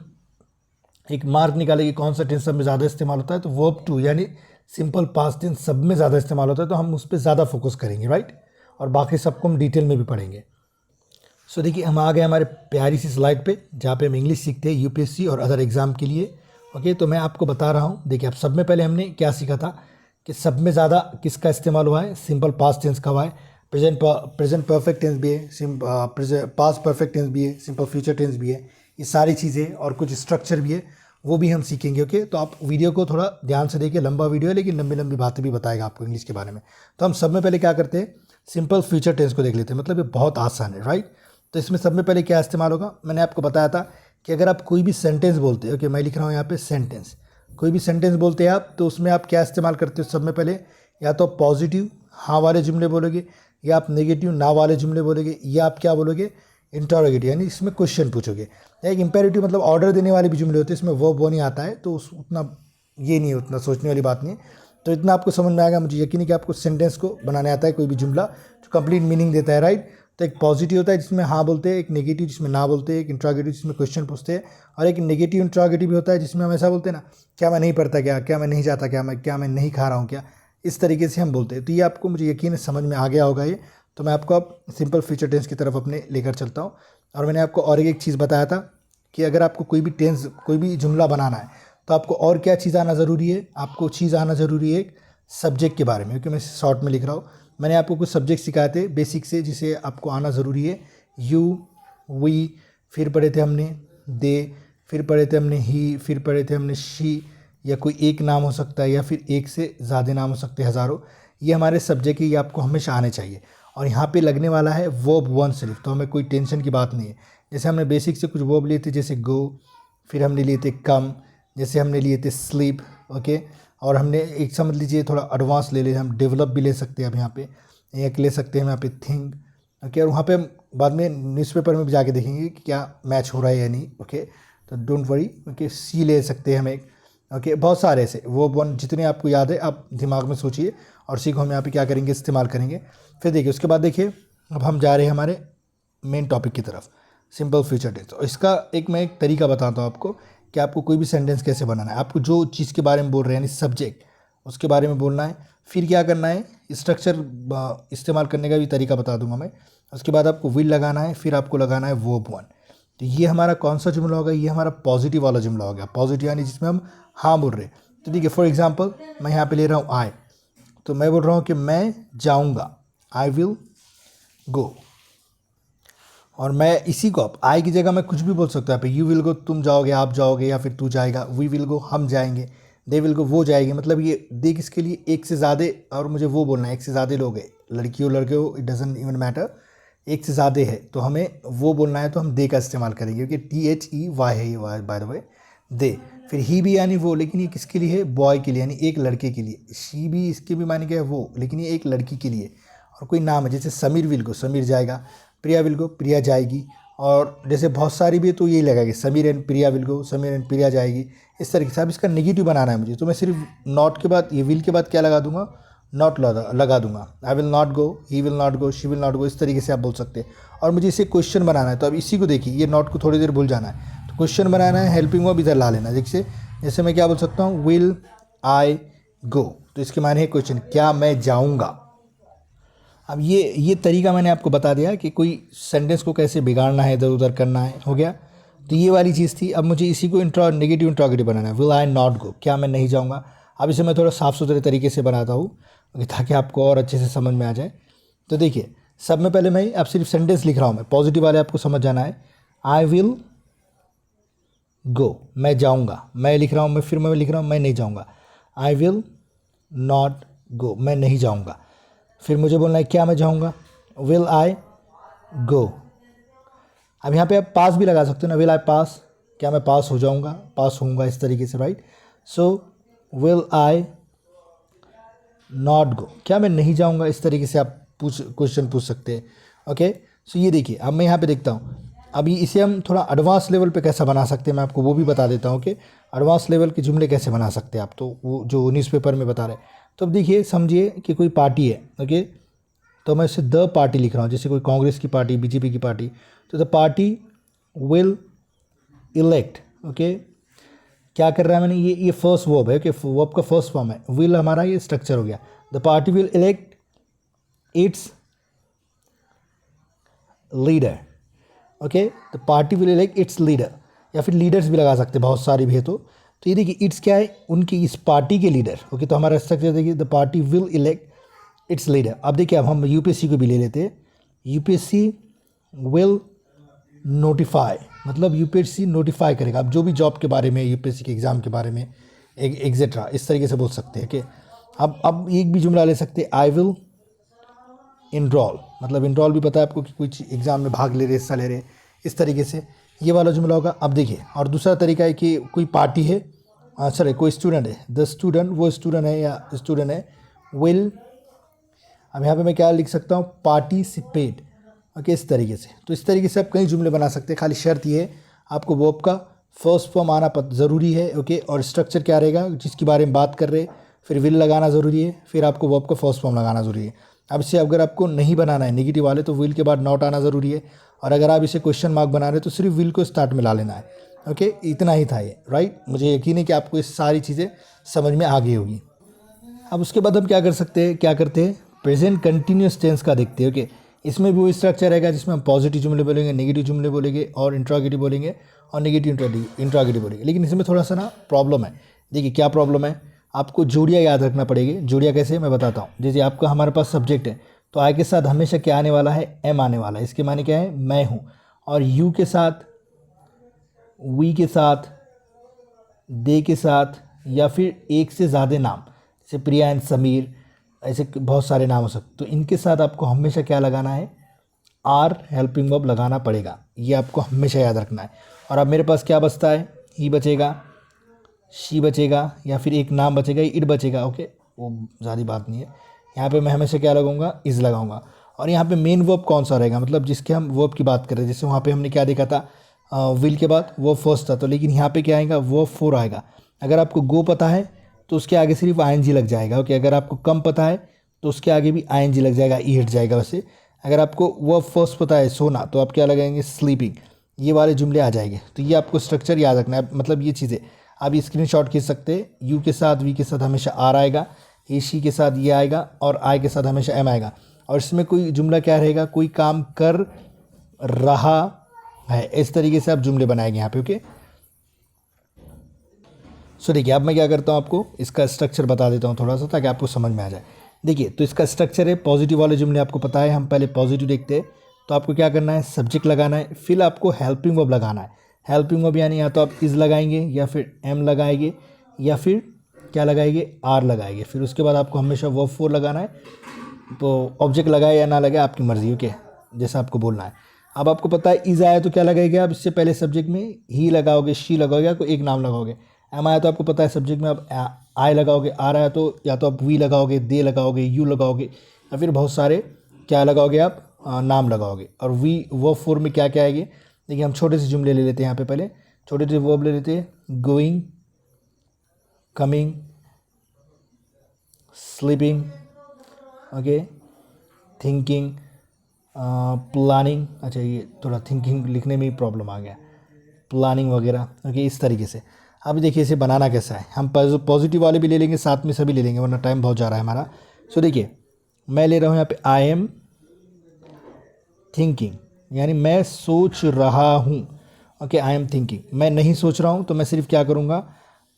एक मार्क निकाले कि कौन सा टेंस सब में ज़्यादा इस्तेमाल होता है, तो वर्ब टू यानी सिंपल पास्ट टेंस सब में ज़्यादा इस्तेमाल होता है, तो हम उस पर ज़्यादा फोकस करेंगे, राइट। और बाकी सबको हम डिटेल में भी पढ़ेंगे। सो देखिए हम आ गए हमारे प्यारी सी स्लाइड पे, जहाँ पे हम इंग्लिश सीखते हैं यूपीएससी और अदर एग्ज़ाम के लिए। ओके, तो मैं आपको बता रहा हूँ, देखिए अब सब में पहले हमने क्या सीखा था कि सब में ज़्यादा किसका इस्तेमाल हुआ है, सिंपल पास्ट टेंस का हुआ है, प्रेजेंट परफेक्ट टेंस भी है, पास्ट परफेक्ट टेंस भी है, सिंपल फ्यूचर टेंस भी है, ये सारी चीज़ें और कुछ स्ट्रक्चर भी है, वो भी हम सीखेंगे। ओके, तो आप वीडियो को थोड़ा ध्यान से देखिए, लंबा वीडियो है लेकिन लंबी लंबी बातें भी बताएगा आपको इंग्लिश के बारे में। तो हम सब में पहले क्या करते हैं, सिंपल फ्यूचर टेंस को देख लेते हैं, मतलब ये बहुत आसान है, राइट। तो इसमें सब में पहले क्या इस्तेमाल होगा, मैंने आपको बताया था कि अगर आप कोई भी सेंटेंस बोलते हैं, ओके मैं लिख रहा हूँ यहाँ पे सेंटेंस, कोई भी सेंटेंस बोलते हैं आप, तो उसमें आप क्या इस्तेमाल करते हो सब में पहले, या तो पॉजिटिव हाँ वाले जुमले बोलोगे, या आप नेगेटिव ना वाले जुमले बोलोगे, या आप क्या बोलोगे इंटरोगेटिव, यानी इसमें क्वेश्चन पूछोगे। एक इंपेरेटिव मतलब ऑर्डर देने वाले भी जुमले होते हैं, इसमें वो नहीं आता है, तो उतना ये नहीं है, उतना सोचने वाली बात नहीं है। तो इतना आपको समझ में आएगा, मुझे यकीन है कि आपको सेंटेंस को बनाने आता है, कोई भी जुमला जो कंप्लीट मीनिंग देता है, राइट। तो एक पॉजिटिव होता है जिसमें हाँ बोलते हैं, एक नेगेटिव जिसमें ना बोलते हैं, एक इंट्रोगेटिव जिसमें क्वेश्चन पूछते हैं, और एक नेगेटिव इंट्रोगेटिव भी होता है जिसमें हम ऐसा बोलते हैं ना, क्या मैं नहीं पढ़ता क्या मैं नहीं जाता क्या मैं नहीं खा रहा हूँ क्या, इस तरीके से हम बोलते हैं। तो ये आपको मुझे यकीन है समझ में आ गया होगा ये। तो मैं आपको अब सिंपल फ्यूचर टेंस की तरफ अपने लेकर चलता हूँ। और मैंने आपको और एक चीज़ बताया था कि अगर आपको कोई भी टेंस कोई भी जुमला बनाना है, तो आपको और क्या चीज़ आना ज़रूरी है, आपको चीज़ आना ज़रूरी है एक सब्जेक्ट के बारे में, क्योंकि मैं शॉर्ट में लिख रहा हूँ। मैंने आपको कुछ सब्जेक्ट सिखाए थे बेसिक से, जिसे आपको आना ज़रूरी है। यू, वी, फिर पढ़े थे हमने दे, फिर पढ़े थे हमने ही, फिर पढ़े थे हमने शी, या कोई एक नाम हो सकता है या फिर एक से ज़्यादा नाम हो सकते हैं, हज़ारों। ये हमारे सब्जेक्ट है, ये आपको हमेशा आने चाहिए। और यहाँ पे लगने वाला है वर्ब वन सिर्फ, तो हमें कोई टेंशन की बात नहीं है। जैसे हमने बेसिक से कुछ वर्ब लिए थे, जैसे गो, फिर हमने लिए थे कम, जैसे हमने लिए थे स्लीप, ओके। और हमने एक समझ लीजिए थोड़ा एडवांस ले हम डेवलप भी ले सकते हैं अब यहाँ पे, एक ले सकते हैं हम यहाँ पे थिंक, ओके। और वहाँ पे हम बाद में न्यूज़पेपर में भी जाके देखेंगे कि क्या मैच हो रहा है या नहीं, ओके। तो डोंट वरी, ओके। सी ले सकते हैं हम एक, ओके। बहुत सारे ऐसे वो वन जितने आपको याद है आप दिमाग में सोचिए और सीखो, हम यहाँ पे क्या करेंगे इस्तेमाल करेंगे। फिर देखिए उसके बाद देखिए अब हम जा रहे हैं हमारे मेन टॉपिक की तरफ, सिंपल फ्यूचर टेंस। और इसका मैं एक तरीका बताता हूँ आपको कि आपको कोई भी सेंटेंस कैसे बनाना है। आपको जो चीज़ के बारे में बोल रहे हैं यानी सब्जेक्ट, उसके बारे में बोलना है। फिर क्या करना है, स्ट्रक्चर इस्तेमाल करने का भी तरीका बता दूंगा मैं। उसके बाद आपको विल लगाना है, फिर आपको लगाना है वर्ब वन। तो ये हमारा कौन सा जुमला होगा, ये हमारा पॉजिटिव वाला जुमला हो गया। पॉजिटिव यानी जिसमें हम हाँ बोल रहे हैं। तो देखिए फॉर एग्जांपल मैं यहाँ पे ले रहा हूँ आई, तो मैं बोल रहा हूँ कि मैं जाऊँगा, आई विल गो। और मैं इसी को अब आई की जगह मैं कुछ भी बोल सकता हूँ, यू विल गो तुम जाओगे, आप जाओगे, या फिर तू जाएगा। वी विल गो हम जाएंगे, दे विल गो वो जाएंगे। मतलब ये दे किसके लिए, एक से ज़्यादा, और मुझे वो बोलना है एक से ज़्यादा लोग हैं, लड़की हो लड़के हो, इट डजंट इवन मैटर, एक से ज़्यादा है तो हमें वो बोलना है, तो हम दे का इस्तेमाल करेंगे, क्योंकि THEY है ये बाय द वे, दे। फिर ही भी यानी वो, लेकिन ये किसके लिए है, बॉय के लिए, यानी एक लड़के के लिए। शी भी इसके भी माने क्या है वो, लेकिन ये एक लड़की के लिए। और कोई नाम है, जैसे समीर विल गो, समीर जाएगा, प्रिया विल गो, प्रिया जाएगी। और जैसे बहुत सारी भी है तो यही लगाएगी, Sameer and Priya will go, Sameer and Priya जाएगी। इस तरीके से अब इसका नेगेटिव बनाना है मुझे, तो मैं सिर्फ नॉट के बाद, ये विल के बाद क्या लगा दूंगा, नॉट लगा दूंगा। I will not go, he will not go, she will not go, इस तरीके से आप बोल सकते हैं। और मुझे इसे क्वेश्चन बनाना है, तो अब इसी को देखिए, ये नॉट को थोड़ी देर भूल जाना है, तो क्वेश्चन बनाना है, हेल्पिंग वर्ब इधर ला लेना। जैसे मैं क्या बोल सकता हूँ, विल आई गो, तो इसके माने है क्वेश्चन, क्या मैं जाऊँगा। अब ये तरीका मैंने आपको बता दिया कि कोई सेंटेंस को कैसे बिगाड़ना है, इधर उधर करना है, हो गया। तो ये वाली चीज़ थी। अब मुझे इसी को नेगेटिव इंट्रोगेटिव बनाना है, विल आई नॉट गो, क्या मैं नहीं जाऊँगा। अब इसे मैं थोड़ा साफ़ सुथरे तरीके से बनाता हूँ ताकि आपको और अच्छे से समझ में आ जाए। तो देखिए, सब में पहले मैं अब सिर्फ सेंटेंस लिख रहा हूँ, मैं पॉजिटिव वाले आपको समझ जाना है। आई विल गो, मैं जाऊँगा, मैं लिख रहा हूँ, मैं लिख रहा हूँ, मैं नहीं जाऊँगा। आई विल नॉट गो, मैं नहीं जाऊँगा। फिर मुझे बोलना है क्या मैं जाऊँगा, विल आई गो। अब यहाँ पे आप पास भी लगा सकते हो ना, विल आई पास, क्या मैं पास हो जाऊँगा, पास होऊंगा, इस तरीके से, right. So will I not go, क्या मैं नहीं जाऊँगा, इस तरीके से आप क्वेश्चन पूछ सकते हैं। ओके, सो ये देखिए, अब मैं यहाँ पे देखता हूँ, अभी इसे हम थोड़ा एडवांस लेवल पे कैसा बना सकते हैं, मैं आपको वो भी बता देता हूँ कि एडवांस लेवल के जुमले कैसे बना सकते हैं आप, तो वो जो न्यूज़पेपर में बता रहे हैं। तो अब देखिए, समझिए कि कोई पार्टी है, ओके, तो मैं इसे द पार्टी लिख रहा हूँ, जैसे कोई कांग्रेस की पार्टी, बीजेपी की पार्टी, तो the party will elect. Okay, क्या कर रहा है मैंने, ये फर्स्ट वर्ब है, ओके, वर्ब का फर्स्ट फॉर्म है, विल हमारा ये स्ट्रक्चर हो गया। The party will elect it's leader. Okay, the party will elect it's leader, या फिर लीडर्स भी लगा सकते हैं, बहुत सारी भी है। तो ये देखिए, इट्स क्या है, उनकी इस पार्टी के लीडर। ओके, तो हमारा स्ट्रक्चर देखिए, the party will elect it's leader. अब देखिए, अब हम यूपीएससी को भी ले लेते हैं, यूपीएससी विल नोटिफाई, मतलब यूपीएससी नोटिफाई करेगा। अब जो भी जॉब के बारे में, यूपीएससी के एग्ज़ाम के बारे में, एग्जेट्रा, इस तरीके से बोल सकते हैं कि अब एक भी जुमला ले सकते हैं, आई विल इनरोल, मतलब इनरोल भी पता है आपको कि कुछ एग्ज़ाम में भाग ले रहे, हिस्सा ले रहे, इस तरीके से ये वाला जुमला होगा। अब देखिए, और दूसरा तरीका है कि कोई पार्टी है, सॉरी कोई स्टूडेंट है, द स्टूडेंट, वो स्टूडेंट है या स्टूडेंट है, विल, अब यहाँ पे मैं क्या लिख सकता हूँ, पार्टिसिपेट। ओके, इस तरीके से। तो इस तरीके से आप कई जुमले बना सकते हैं, खाली शर्त ये है आपको वर्ब का फर्स्ट फॉर्म आना ज़रूरी है। ओके, और स्ट्रक्चर क्या रहेगा जिसके बारे में बात कर रहे हैं, फिर विल लगाना ज़रूरी है, फिर आपको वर्ब का फर्स्ट फॉर्म लगाना ज़रूरी है। अब इसे अगर आपको नहीं बनाना है नेगेटिव वाले, तो विल के बाद नॉट आना ज़रूरी है, और अगर आप इसे क्वेश्चन मार्क बना रहे हैं तो सिर्फ विल को स्टार्ट में ला लेना है। ओके, इतना ही था ये, राइट। मुझे यकीन है कि आपको ये सारी चीज़ें समझ में आ गई होगी। अब उसके बाद हम क्या कर सकते हैं, क्या करते हैं, प्रेजेंट कंटिन्यूस टेंस का देखते हैं। ओके, इसमें भी वो स्ट्रक्चर रहेगा जिसमें हम पॉजिटिव जुमले बोलेंगे, नेगेटिव जुमले बोलेंगे, और इंट्रोगेटिव बोलेंगे, और नेगेटिव इंट्रोगेटिव बोलेंगे। लेकिन इसमें थोड़ा सा ना प्रॉब्लम है। देखिए क्या प्रॉब्लम है, आपको जोड़ियाँ याद रखना पड़ेगी। जोड़ियाँ कैसे, मैं बताता हूँ। जैसे आपका हमारे पास सब्जेक्ट है, तो आई के साथ हमेशा क्या आने वाला है, एम आने वाला है। इसके माने क्या है, मैं हूँ। और यू के साथ, वी के साथ, दे के साथ, या फिर एक से ज़्यादा नाम, जैसे प्रिया एंड समीर, ऐसे बहुत सारे नाम हो सकते। तो इनके साथ आपको हमेशा क्या लगाना है, आर हेल्पिंग वर्ब लगाना पड़ेगा। ये आपको हमेशा याद रखना है। और अब मेरे पास क्या बचता है, ही बचेगा, शी बचेगा, या फिर एक नाम बचेगा, इट बचेगा। ओके, वो ज़्यादा बात नहीं है। यहाँ पे मैं हमेशा क्या लगाऊंगा, इज़ लगाऊंगा। और यहाँ पे मेन वर्ब कौन सा रहेगा, मतलब जिसके हम वर्ब की बात कर रहे हैं। जैसे वहाँ पे हमने क्या देखा था, विल के बाद वर्ब फर्स्ट था, तो लेकिन यहाँ पे क्या आएगा, वर्ब फोर आएगा। अगर आपको गो पता है तो उसके आगे सिर्फ आईएनजी लग जाएगा। ओके, अगर आपको कम पता है तो उसके आगे भी आईएनजी लग जाएगा, ई हट जाएगा। वैसे अगर आपको वर्ब फर्स्ट पता है, सोना, तो आप क्या लगाएंगे, स्लीपिंग। ये वाले जुमले आ जाएंगे। तो ये आपको स्ट्रक्चर याद रखना है, मतलब ये चीज़ें आप स्क्रीनशॉट खींच सकते हैं। यू के साथ, वी के साथ हमेशा आर आएगा, ए शी के साथ ये आएगा, और आई के साथ हमेशा एम आएगा। और इसमें कोई जुमला क्या रहेगा, कोई काम कर रहा है, इस तरीके से आप जुमले बनाएंगे यहाँ पे। ओके, सो देखिए, अब मैं क्या करता हूँ, आपको इसका स्ट्रक्चर बता देता हूँ थोड़ा सा, ताकि आपको समझ में आ जाए। देखिए, तो इसका स्ट्रक्चर है, पॉजिटिव वाले जुमले आपको पता है, हम पहले पॉजिटिव देखते हैं। तो आपको क्या करना है, सब्जेक्ट लगाना है, फिर आपको हेल्पिंग वर्ब लगाना है। हेल्पिंग वर्ब यानी या तो आप इज़ लगाएंगे, या फिर एम लगाएंगे, या फिर क्या लगाएंगे, आर लगाएंगे। फिर उसके बाद आपको हमेशा वर्ब फोर लगाना है। तो ऑब्जेक्ट लगाए या ना लगाए आपकी मर्जी। ओके, जैसा आपको बोलना है। अब आपको पता है इज़ आया तो क्या लगाएगा, आप इससे पहले सब्जेक्ट में ही लगाओगे, शी लगाओगे, या कोई एक नाम लगाओगे। एम आया तो आपको पता है सब्जेक्ट में आप आई लगाओगे, आ रहा है तो या तो आप वी लगाओगे, दे लगाओगे, यू लगाओगे, या फिर बहुत सारे क्या लगाओगे आप नाम लगाओगे। और वी वर्ब फॉर्म में क्या क्या आएंगे, देखिए हम छोटे से जुमले ले लेते हैं यहाँ पे, पहले छोटे से वर्ब ले लेते हैं, going, coming, sleeping, okay, thinking, planning, अच्छा ये थोड़ा थिंकिंग लिखने में ही प्रॉब्लम आ गया, प्लानिंग वगैरह, ओके, इस तरीके से। अब देखिए इसे बनाना कैसा है, हम पॉजिटिव वाले भी ले लेंगे, साथ में सभी ले लेंगे वरना टाइम बहुत जा रहा है हमारा। सो देखिए मैं ले रहा हूँ यहाँ पे आई एम थिंकिंग, यानी मैं सोच रहा हूँ, ओके, आई एम थिंकिंग। मैं नहीं सोच रहा हूँ तो मैं सिर्फ क्या करूँगा,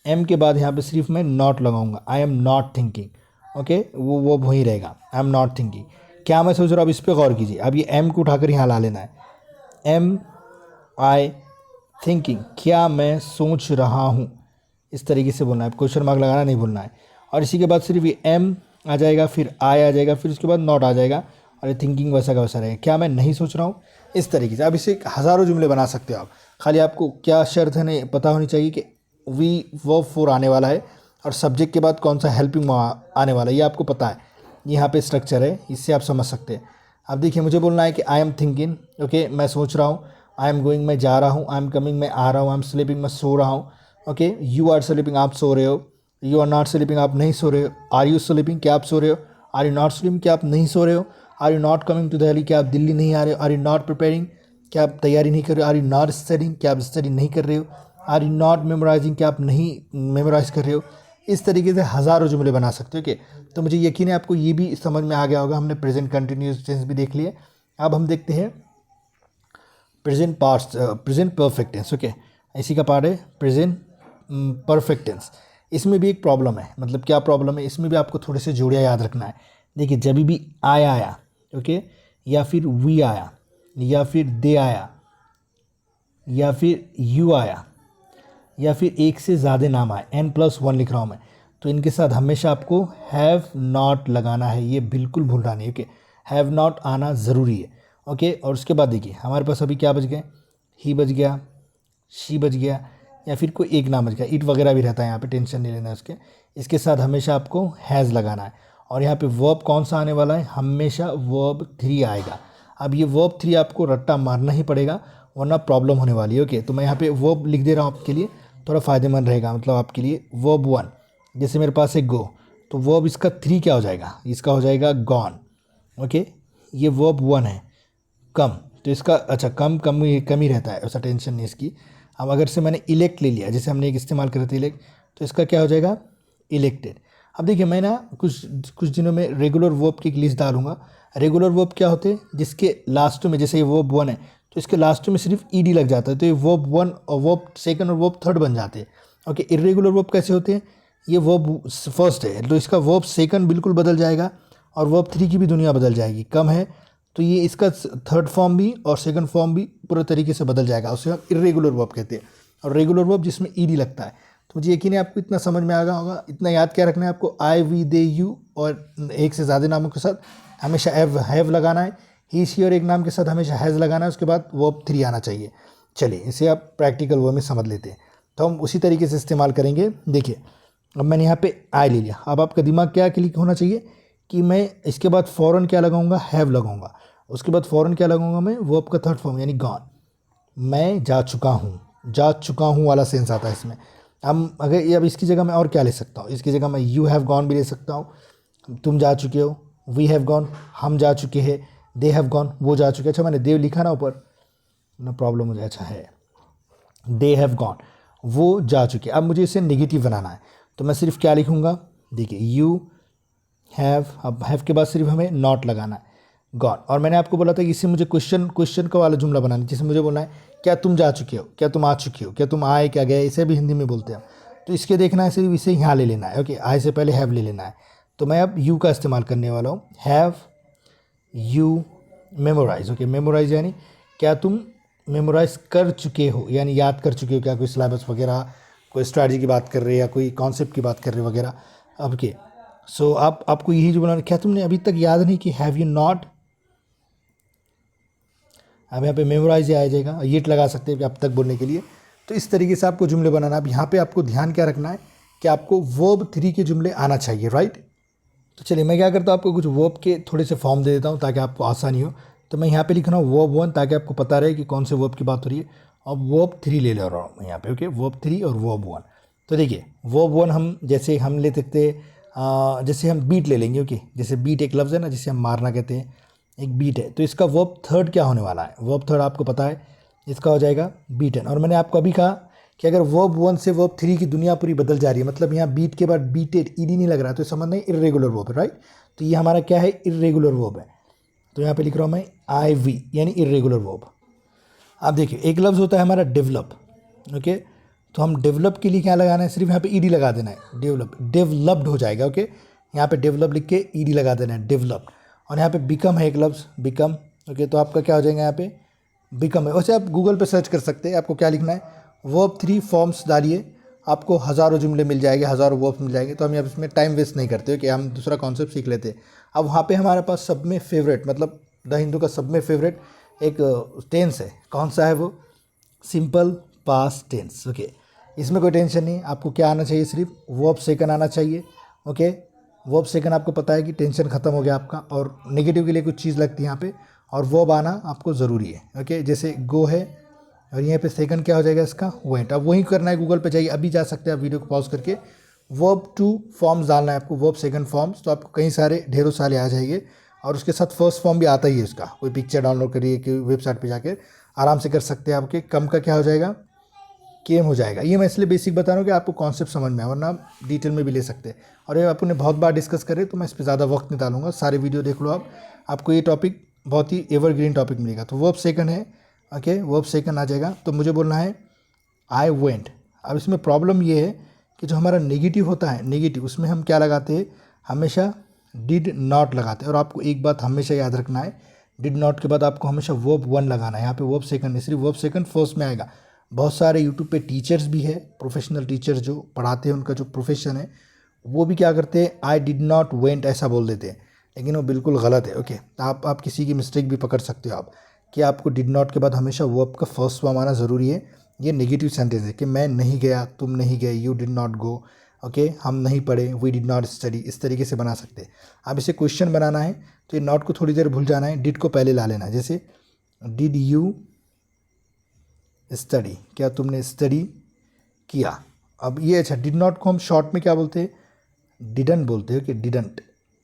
एम के बाद यहाँ पे सिर्फ मैं नॉट लगाऊंगा, I am not thinking, okay, वो वहीं रहेगा, आई एम नॉट थिंकिंग। क्या मैं सोच रहा हूँ, अब इस पर गौर कीजिए, अब ये एम को उठाकर यहाँ ला लेना है, एम आई थिंकिंग, क्या मैं सोच रहा हूँ, इस तरीके से बोलना है, क्वेश्चन मार्क लगाना नहीं भूलना है। और इसी के बाद सिर्फ ये एम आ जाएगा, फिर आई आ जाएगा, फिर उसके बाद नॉट आ जाएगा, और ये थिंकिंग वैसा का वैसा रहेगा, क्या मैं नहीं सोच रहा हूँ, इस तरीके से। अब इसे हज़ारों जुमले बना सकते हो आप, खाली आपको क्या शर्त है नहीं पता होनी चाहिए कि वी वर्ब फोर आने वाला है और सब्जेक्ट के बाद कौन सा हेल्पिंग आने वाला है, ये आपको पता है, यहाँ पे स्ट्रक्चर है, इससे आप समझ सकते हैं। अब देखिए मुझे बोलना है कि आई एम थिंकिंग, ओके, मैं सोच रहा हूँ, आई एम गोइंग, मैं जा रहा हूँ, आई एम कमिंग, मैं आ रहा हूँ, आई एम स्लीपिंग, मैं सो रहा हूँ, ओके, यू आर स्लीपिंग, आप सो रहे हो, यू आर नॉट स्लीपिंग, आप नहीं सो रहे हो, आर यू स्लीपिंग, क्या आप सो रहे हो, आर यू नॉट स्लीपिंग, क्या आप नहीं सो रहे हो, are you not coming to Delhi, क्या आप दिल्ली नहीं आ रहे हो, आर यू नॉट प्रिपेयरिंग, क्या आप तैयारी नहीं कर रहे हो, आर यू नॉट स्टडिंग, क्या आप स्टडी नहीं कर रहे हो, आर यू नॉट मेमोराइजिंग, क्या आप नहीं मेमोराइज कर रहे हो। इस तरीके से हज़ारों जुमले बना सकते हो, ओके। तो मुझे यकीन है आपको ये भी समझ में आ गया होगा, हमने प्रेजेंट कंटिन्यूस टेंस भी देख लिए। अब हम देखते हैं present past, present perfect tense, okay, इसी का पार्ट है प्रेजेंट परफेक्ट टेंस। इसमें भी एक प्रॉब्लम है, मतलब क्या प्रॉब्लम है, इसमें भी आपको थोड़े से जोड़ियाँ याद रखना है। देखिए जब भी आया, ओके, या फिर वी आया, या फिर दे आया, या फिर यू आया, या फिर एक से ज़्यादा नाम आए, n+1 लिख रहा हूँ मैं, तो इनके साथ हमेशा आपको हैव नॉट लगाना है, ये बिल्कुल भूलना नहीं, ओके, हैव नॉट आना ज़रूरी है, ओके। और उसके बाद देखिए हमारे पास अभी क्या बच गए, ही बच गया, शी बच गया, या फिर कोई एक नाम बच गया, इट वगैरह भी रहता है यहाँ पे, टेंशन नहीं लेना है उसके। इसके साथ हमेशा आपको हैज़ लगाना है। और यहाँ पे वर्ब कौन सा आने वाला है, हमेशा वर्ब 3 आएगा। अब ये वर्ब 3 आपको रट्टा मारना ही पड़ेगा वरना प्रॉब्लम होने वाली है, ओके। तो मैं यहाँ पे वर्ब लिख दे रहा हूँ आपके लिए, थोड़ा फ़ायदेमंद रहेगा, मतलब आपके लिए। वर्ब 1 जैसे मेरे पास है गो, तो वर्ब इसका 3 क्या हो जाएगा, इसका हो जाएगा गॉन, ओके। ये वर्ब 1 है। कम, तो इसका अच्छा कम ही रहता है, ऐसा टेंशन नहीं इसकी। अब अगर से मैंने इलेक्ट ले लिया, जैसे हमने एक इस्तेमाल करे थे इलेक्ट, तो इसका क्या हो जाएगा, इलेक्टेड। अब देखिए मैं ना कुछ दिनों में रेगुलर वर्ब की एक लिस्ट डालूंगा। रेगुलर वर्ब क्या होते हैं, जिसके लास्ट में, जैसे ये वर्ब 1 है तो इसके लास्ट में सिर्फ ईडी लग जाता है, तो ये वर्ब 1 और वर्ब 2 और वर्ब 3 बन जाते हैं, ओके। इर्रेगुलर वर्ब कैसे होते हैं, ये वर्ब फर्स्ट है तो इसका वर्ब 2 बिल्कुल बदल जाएगा और वर्ब 3 की भी दुनिया बदल जाएगी। कम है तो ये इसका 3rd फॉर्म भी और 2nd फॉर्म भी पूरे तरीके से बदल जाएगा, उसे हम इर्रेगुलर वर्ब कहते हैं। और रेगुलर वर्ब जिसमें ईडी लगता है। तो मुझे यकीन है आपको इतना समझ में आ गया होगा। इतना याद क्या रखना है आपको, आई वी दे यू और एक से ज़्यादा नामों के साथ हमेशा हैव लगाना है, ही शी और एक नाम के साथ हमेशा हैज़ लगाना है, उसके बाद वर्ब 3 आना चाहिए। चलिए इसे आप प्रैक्टिकल वर्ब में समझ लेते हैं, तो हम उसी तरीके से इस्तेमाल करेंगे। देखिए अब मैंने यहाँ पे आई ले लिया, अब आपका दिमाग क्या क्लिक होना चाहिए कि मैं इसके बाद फ़ौरन क्या लगाऊंगा, हैव लगाऊंगा। उसके बाद फ़ौरन क्या लगाऊंगा मैं, वर्ब का 3rd फॉर्म यानी गॉन। मैं जा चुका हूँ वाला सेंस आता है इसमें। हम अगर ये अब इसकी जगह मैं और क्या ले सकता हूँ, इसकी जगह मैं यू हैव गॉन भी ले सकता हूँ, तुम जा चुके हो, वी हैव गॉन हम जा चुके हैं, दे हैव गॉन वो जा चुके। अच्छा मैंने देव लिखा ना ऊपर, ना प्रॉब्लम मुझे, अच्छा है दे हैव गॉन वो जा चुके। अब मुझे इसे नेगेटिव बनाना है तो मैं सिर्फ क्या लिखूँगा, देखिए यू हैव, अब हैव के बाद सिर्फ हमें नॉट लगाना है, गॉन। और मैंने आपको बोला था कि इससे मुझे क्वेश्चन का वाला जुमला बनाना है, जैसे मुझे बोलना है क्या तुम जा चुके हो, क्या तुम आ चुके हो, क्या तुम आए क्या गए, इसे भी हिंदी में बोलते हैं। तो इसके देखना है सिर्फ इसे यहाँ ले लेना है, ओके, आए से पहले हैव ले लेना है। तो मैं अब यू का इस्तेमाल करने वाला हूँ, have you memorise, okay. Memorise यानी क्या तुम मेमोराइज कर चुके हो, यानी याद कर चुके हो, क्या कोई सिलेबस वगैरह, कोई स्ट्रैटेजी की बात कर रहे हैं या कोई कॉन्सेप्ट की बात कर रहे हैं वगैरह। अब के सो आपको यही जो बोला, क्या तुमने अभी तक याद नहीं कि हैव यू नॉट। अब यहाँ पे मेमोराइज आ जाएगा, ये लगा सकते हैं अब तक बोलने के लिए। तो इस तरीके से आपको जुमले बनाना। अब यहाँ पे आपको ध्यान क्या रखना है कि आपको वर्ब 3 के जुमले आना चाहिए, राइट। तो चलिए मैं क्या करता हूँ, आपको कुछ वर्ब के थोड़े से फॉर्म दे देता हूँ ताकि आपको आसानी हो। तो मैं यहाँ पे लिख रहा हूँ वर्ब 1 ताकि आपको पता रहे कि कौन से वर्ब की बात हो रही है। अब वर्ब 3 ले रहा हूँ मैं यहाँ पे, ओके, वर्ब 3 और वर्ब 1। तो देखिए वर्ब 1 हम जैसे हम ले सकते हैं, जैसे हम बीट ले लेंगे, ओके। जैसे बीट एक लफ्ज़ है ना, जिसे हम मारना कहते हैं, एक बीट है। तो इसका वर्ब थर्ड क्या होने वाला है, वर्ब थर्ड आपको पता है इसका हो जाएगा बीटन। और मैंने आपको अभी कहा कि अगर वर्ब 1 से वर्ब 3 की दुनिया पूरी बदल जा रही है, मतलब यहाँ बीट के बाद बीटेड ईडी नहीं लग रहा, तो समझ नहीं इर्रेगुलर वर्ब है, राइट। तो ये हमारा क्या है, इर्रेगुलर वर्ब है। तो यहाँ पे लिख रहा हूँ मैं IV यानी इर्रेगुलर वर्ब। आप देखिए एक लफ्ज़ होता है हमारा डेवलप, ओके। तो हम डेवलप के लिए क्या लगाना है, सिर्फ यहाँ पे ईडी लगा देना है, डेवलप, डेवलप्ड हो जाएगा, ओके। यहाँ पे डेवलप लिख के ईडी लगा देना है, डेवलप्ड। और यहाँ पे बिकम है एक लफ्ज़, बिकम, ओके। तो आपका क्या हो जाएगा यहाँ पे बिकम है। वैसे आप गूगल पे सर्च कर सकते हैं, आपको क्या लिखना है, वर्ब 3 फॉर्म्स डालिए, आपको हज़ारों जुमले मिल जाएंगे, हज़ारों वर्ब्स मिल जाएंगे। तो हम इसमें टाइम वेस्ट नहीं करते कि हम दूसरा कॉन्सेप्ट सीख लेते हैं। अब वहाँ पे हमारे पास सब में फेवरेट, मतलब द हिंदू का सब में फेवरेट एक टेंस है, कौन सा है वो, सिंपल पास्ट टेंस, ओके। इसमें कोई टेंशन नहीं, आपको क्या आना चाहिए, सिर्फ वर्ब सेकंड आना चाहिए, ओके। वर्ब सेकंड आपको पता है कि टेंशन खत्म हो गया आपका। और नेगेटिव के लिए कुछ चीज़ लगती है यहाँ पे, और वर्ब आना आपको ज़रूरी है, ओके। जैसे गो है और यहाँ पे सेकंड क्या हो जाएगा इसका, वेंट। अब वही करना है, गूगल पे जाइए, अभी जा सकते हैं आप वीडियो को पॉज करके। वर्ब 2 फॉर्म्स डालना है आपको, वर्ब सेकंड फॉर्म्स, तो आपको कई सारे ढेरों सारे आ जाएंगे। और उसके साथ फर्स्ट फॉर्म भी आता ही है उसका, कोई पिक्चर डाउनलोड करिए कि वेबसाइट पे जाकर आराम से कर सकते हैं। आपके कम का क्या हो जाएगा, केम हो जाएगा। ये मैं इसलिए बेसिक बता रहा हूँ कि आपको कॉन्सेप्ट समझ में आए, वरना आप डिटेल में भी ले सकते हैं। और ये आपने बहुत बार डिस्कस करे, तो मैं इस पर ज़्यादा वक्त नहीं डालूंगा, सारे वीडियो देख लो आप, आपको ये टॉपिक बहुत ही एवरग्रीन टॉपिक मिलेगा। तो वर्ब सेकंड है, ओके, वर्ब सेकंड आ जाएगा। तो मुझे बोलना है आई वेंट। अब इसमें प्रॉब्लम ये है कि जो हमारा नेगेटिव होता है, नेगेटिव, उसमें हम क्या लगाते हैं, हमेशा डिड नॉट लगाते हैं। और आपको एक बात हमेशा याद रखना है, डिड नॉट के बाद आपको हमेशा वर्ब 1 लगाना है। यहाँ पे वर्ब सेकंड है, सिर्फ वर्ब सेकंड फर्स्ट में आएगा। बहुत सारे यूट्यूब पे टीचर्स भी है, प्रोफेशनल टीचर्स जो पढ़ाते हैं, उनका जो प्रोफेशन है, वो भी क्या करते हैं, आई डिड नॉट वेंट ऐसा बोल देते हैं, लेकिन वो बिल्कुल गलत है, ओके। आप किसी की मिस्टेक भी पकड़ सकते हो आप, कि आपको डिड नॉट के बाद हमेशा वर्ब का फर्स्ट फॉर्म आना ज़रूरी है। ये नेगेटिव सेंटेंस है कि मैं नहीं गया, तुम नहीं गए, you did not go, okay, हम नहीं पढ़े, वी डिड नॉट स्टडी, इस तरीके से बना सकते हैं। अब इसे क्वेश्चन बनाना है तो ये नॉट को थोड़ी देर भूल जाना है, डिड को पहले ला लेना है। जैसे डिड यू स्टडी, क्या तुमने स्टडी किया। अब ये अच्छा, डिड नॉट को हम शॉर्ट में क्या बोलते हैं, डिडंट बोलते हैं, कि डिडंट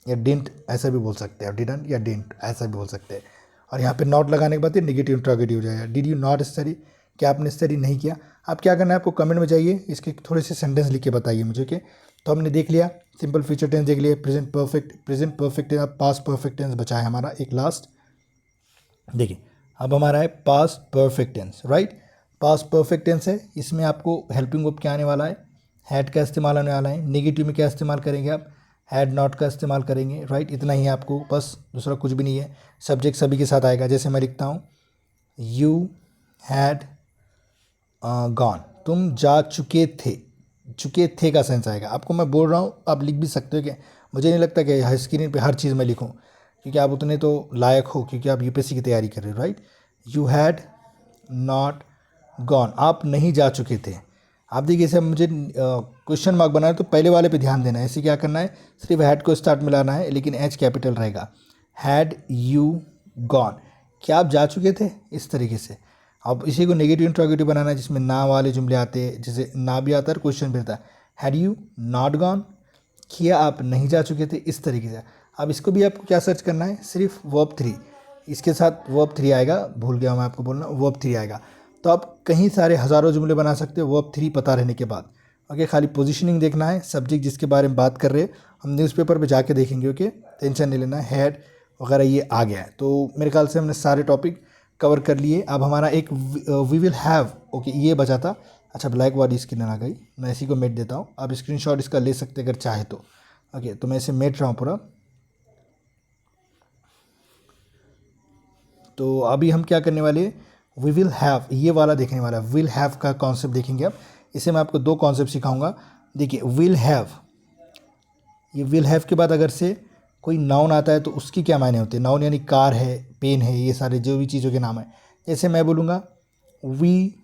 या डिंट ऐसा भी बोल सकते हैं, डिडंट या डिंट ऐसा भी बोल सकते हैं। और यहाँ पे नॉट लगाने के बाद ये नेगेटिव इंट्रोगेटिव हो जाएगा, डिड यू नॉट स्टडी, क्या आपने स्टडी नहीं किया। अब क्या करना है, आपको कमेंट में जाइए, इसके थोड़े से सेंटेंस लिख के बताइए मुझे, कि तो हमने देख लिया, सिंपल फ्यूचर टेंस देख लिया, present perfect tense, past perfect tense बचा है हमारा एक लास्ट। देखिए अब हमारा है past perfect tense, right. Past perfect tense है, इसमें आपको हेल्पिंग वर्ब क्या आने वाला है, हैड का इस्तेमाल आने वाला है। नेगेटिव में क्या इस्तेमाल करेंगे आप, हैड नॉट का इस्तेमाल करेंगे, राइट। इतना ही है आपको, बस दूसरा कुछ भी नहीं है। सब्जेक्ट सभी के साथ आएगा, जैसे मैं लिखता हूँ यू हैड गॉन, तुम जा चुके थे, चुके थे का सेंस आएगा। आपको मैं बोल रहा हूँ, आप लिख भी सकते हो, कि मुझे नहीं लगता कि स्क्रीन पे हर चीज़ मैं लिखूँ, क्योंकि आप उतने तो लायक हो, क्योंकि आप यूपीएससी की तैयारी कर रहे हो, right. You had not gone, आप नहीं जा चुके थे। आप देखिए इसे मुझे क्वेश्चन मार्क बनाना है, तो पहले वाले पे ध्यान देना है। ऐसे क्या करना है, सिर्फ हैड को स्टार्ट में लाना है, लेकिन एच कैपिटल रहेगा। हैड यू गॉन, क्या आप जा चुके थे, इस तरीके से। अब इसी को नेगेटिव इंट्रोगेटिव बनाना है, जिसमें ना वाले जुमले आते हैं, जैसे ना भी आता है, क्वेश्चन भी आता है, हैड यू नॉट गॉन, क्या आप नहीं जा चुके थे, इस तरीके से। अब इसको भी आपको क्या सर्च करना है, सिर्फ वर्ब 3, इसके साथ वर्ब 3 आएगा, भूल गया मैं आपको बोलना, वर्ब 3 आएगा। तो आप कहीं सारे हज़ारों जुमले बना सकते हो वर्ब 3 पता रहने के बाद, ओके। खाली पोजीशनिंग देखना है, सब्जेक्ट जिसके बारे में बात कर रहे हैं हम न्यूज़पेपर पे जाके देखेंगे, ओके, टेंशन नहीं लेना। हैड वगैरह ये आ गया है, तो मेरे ख्याल से हमने सारे टॉपिक कवर कर लिए। अब हमारा एक वी विल हैव, ओके, ये बचा था। अच्छा, ब्लैक वाली स्क्रीन आ गई, मैं इसी को मेट देता हूँ, आप स्क्रीनशॉट इसका ले सकते अगर चाहे तो, ओके। तो मैं इसे मेट रहा हूँ पूरा। तो अभी हम क्या करने वाले, वी विल हैव, ये वाला देखने वाला, विल हैव का कॉन्सेप्ट देखेंगे अब। इसे मैं आपको 2 कॉन्सेप्ट सिखाऊंगा। देखिए विल हैव, ये विल हैव के बाद अगर से कोई नाउन आता है तो उसकी क्या मायने होते हैं। नाउन यानी कार है, पेन है, ये सारे जो भी चीज़ों के नाम है। जैसे मैं बोलूँगा वी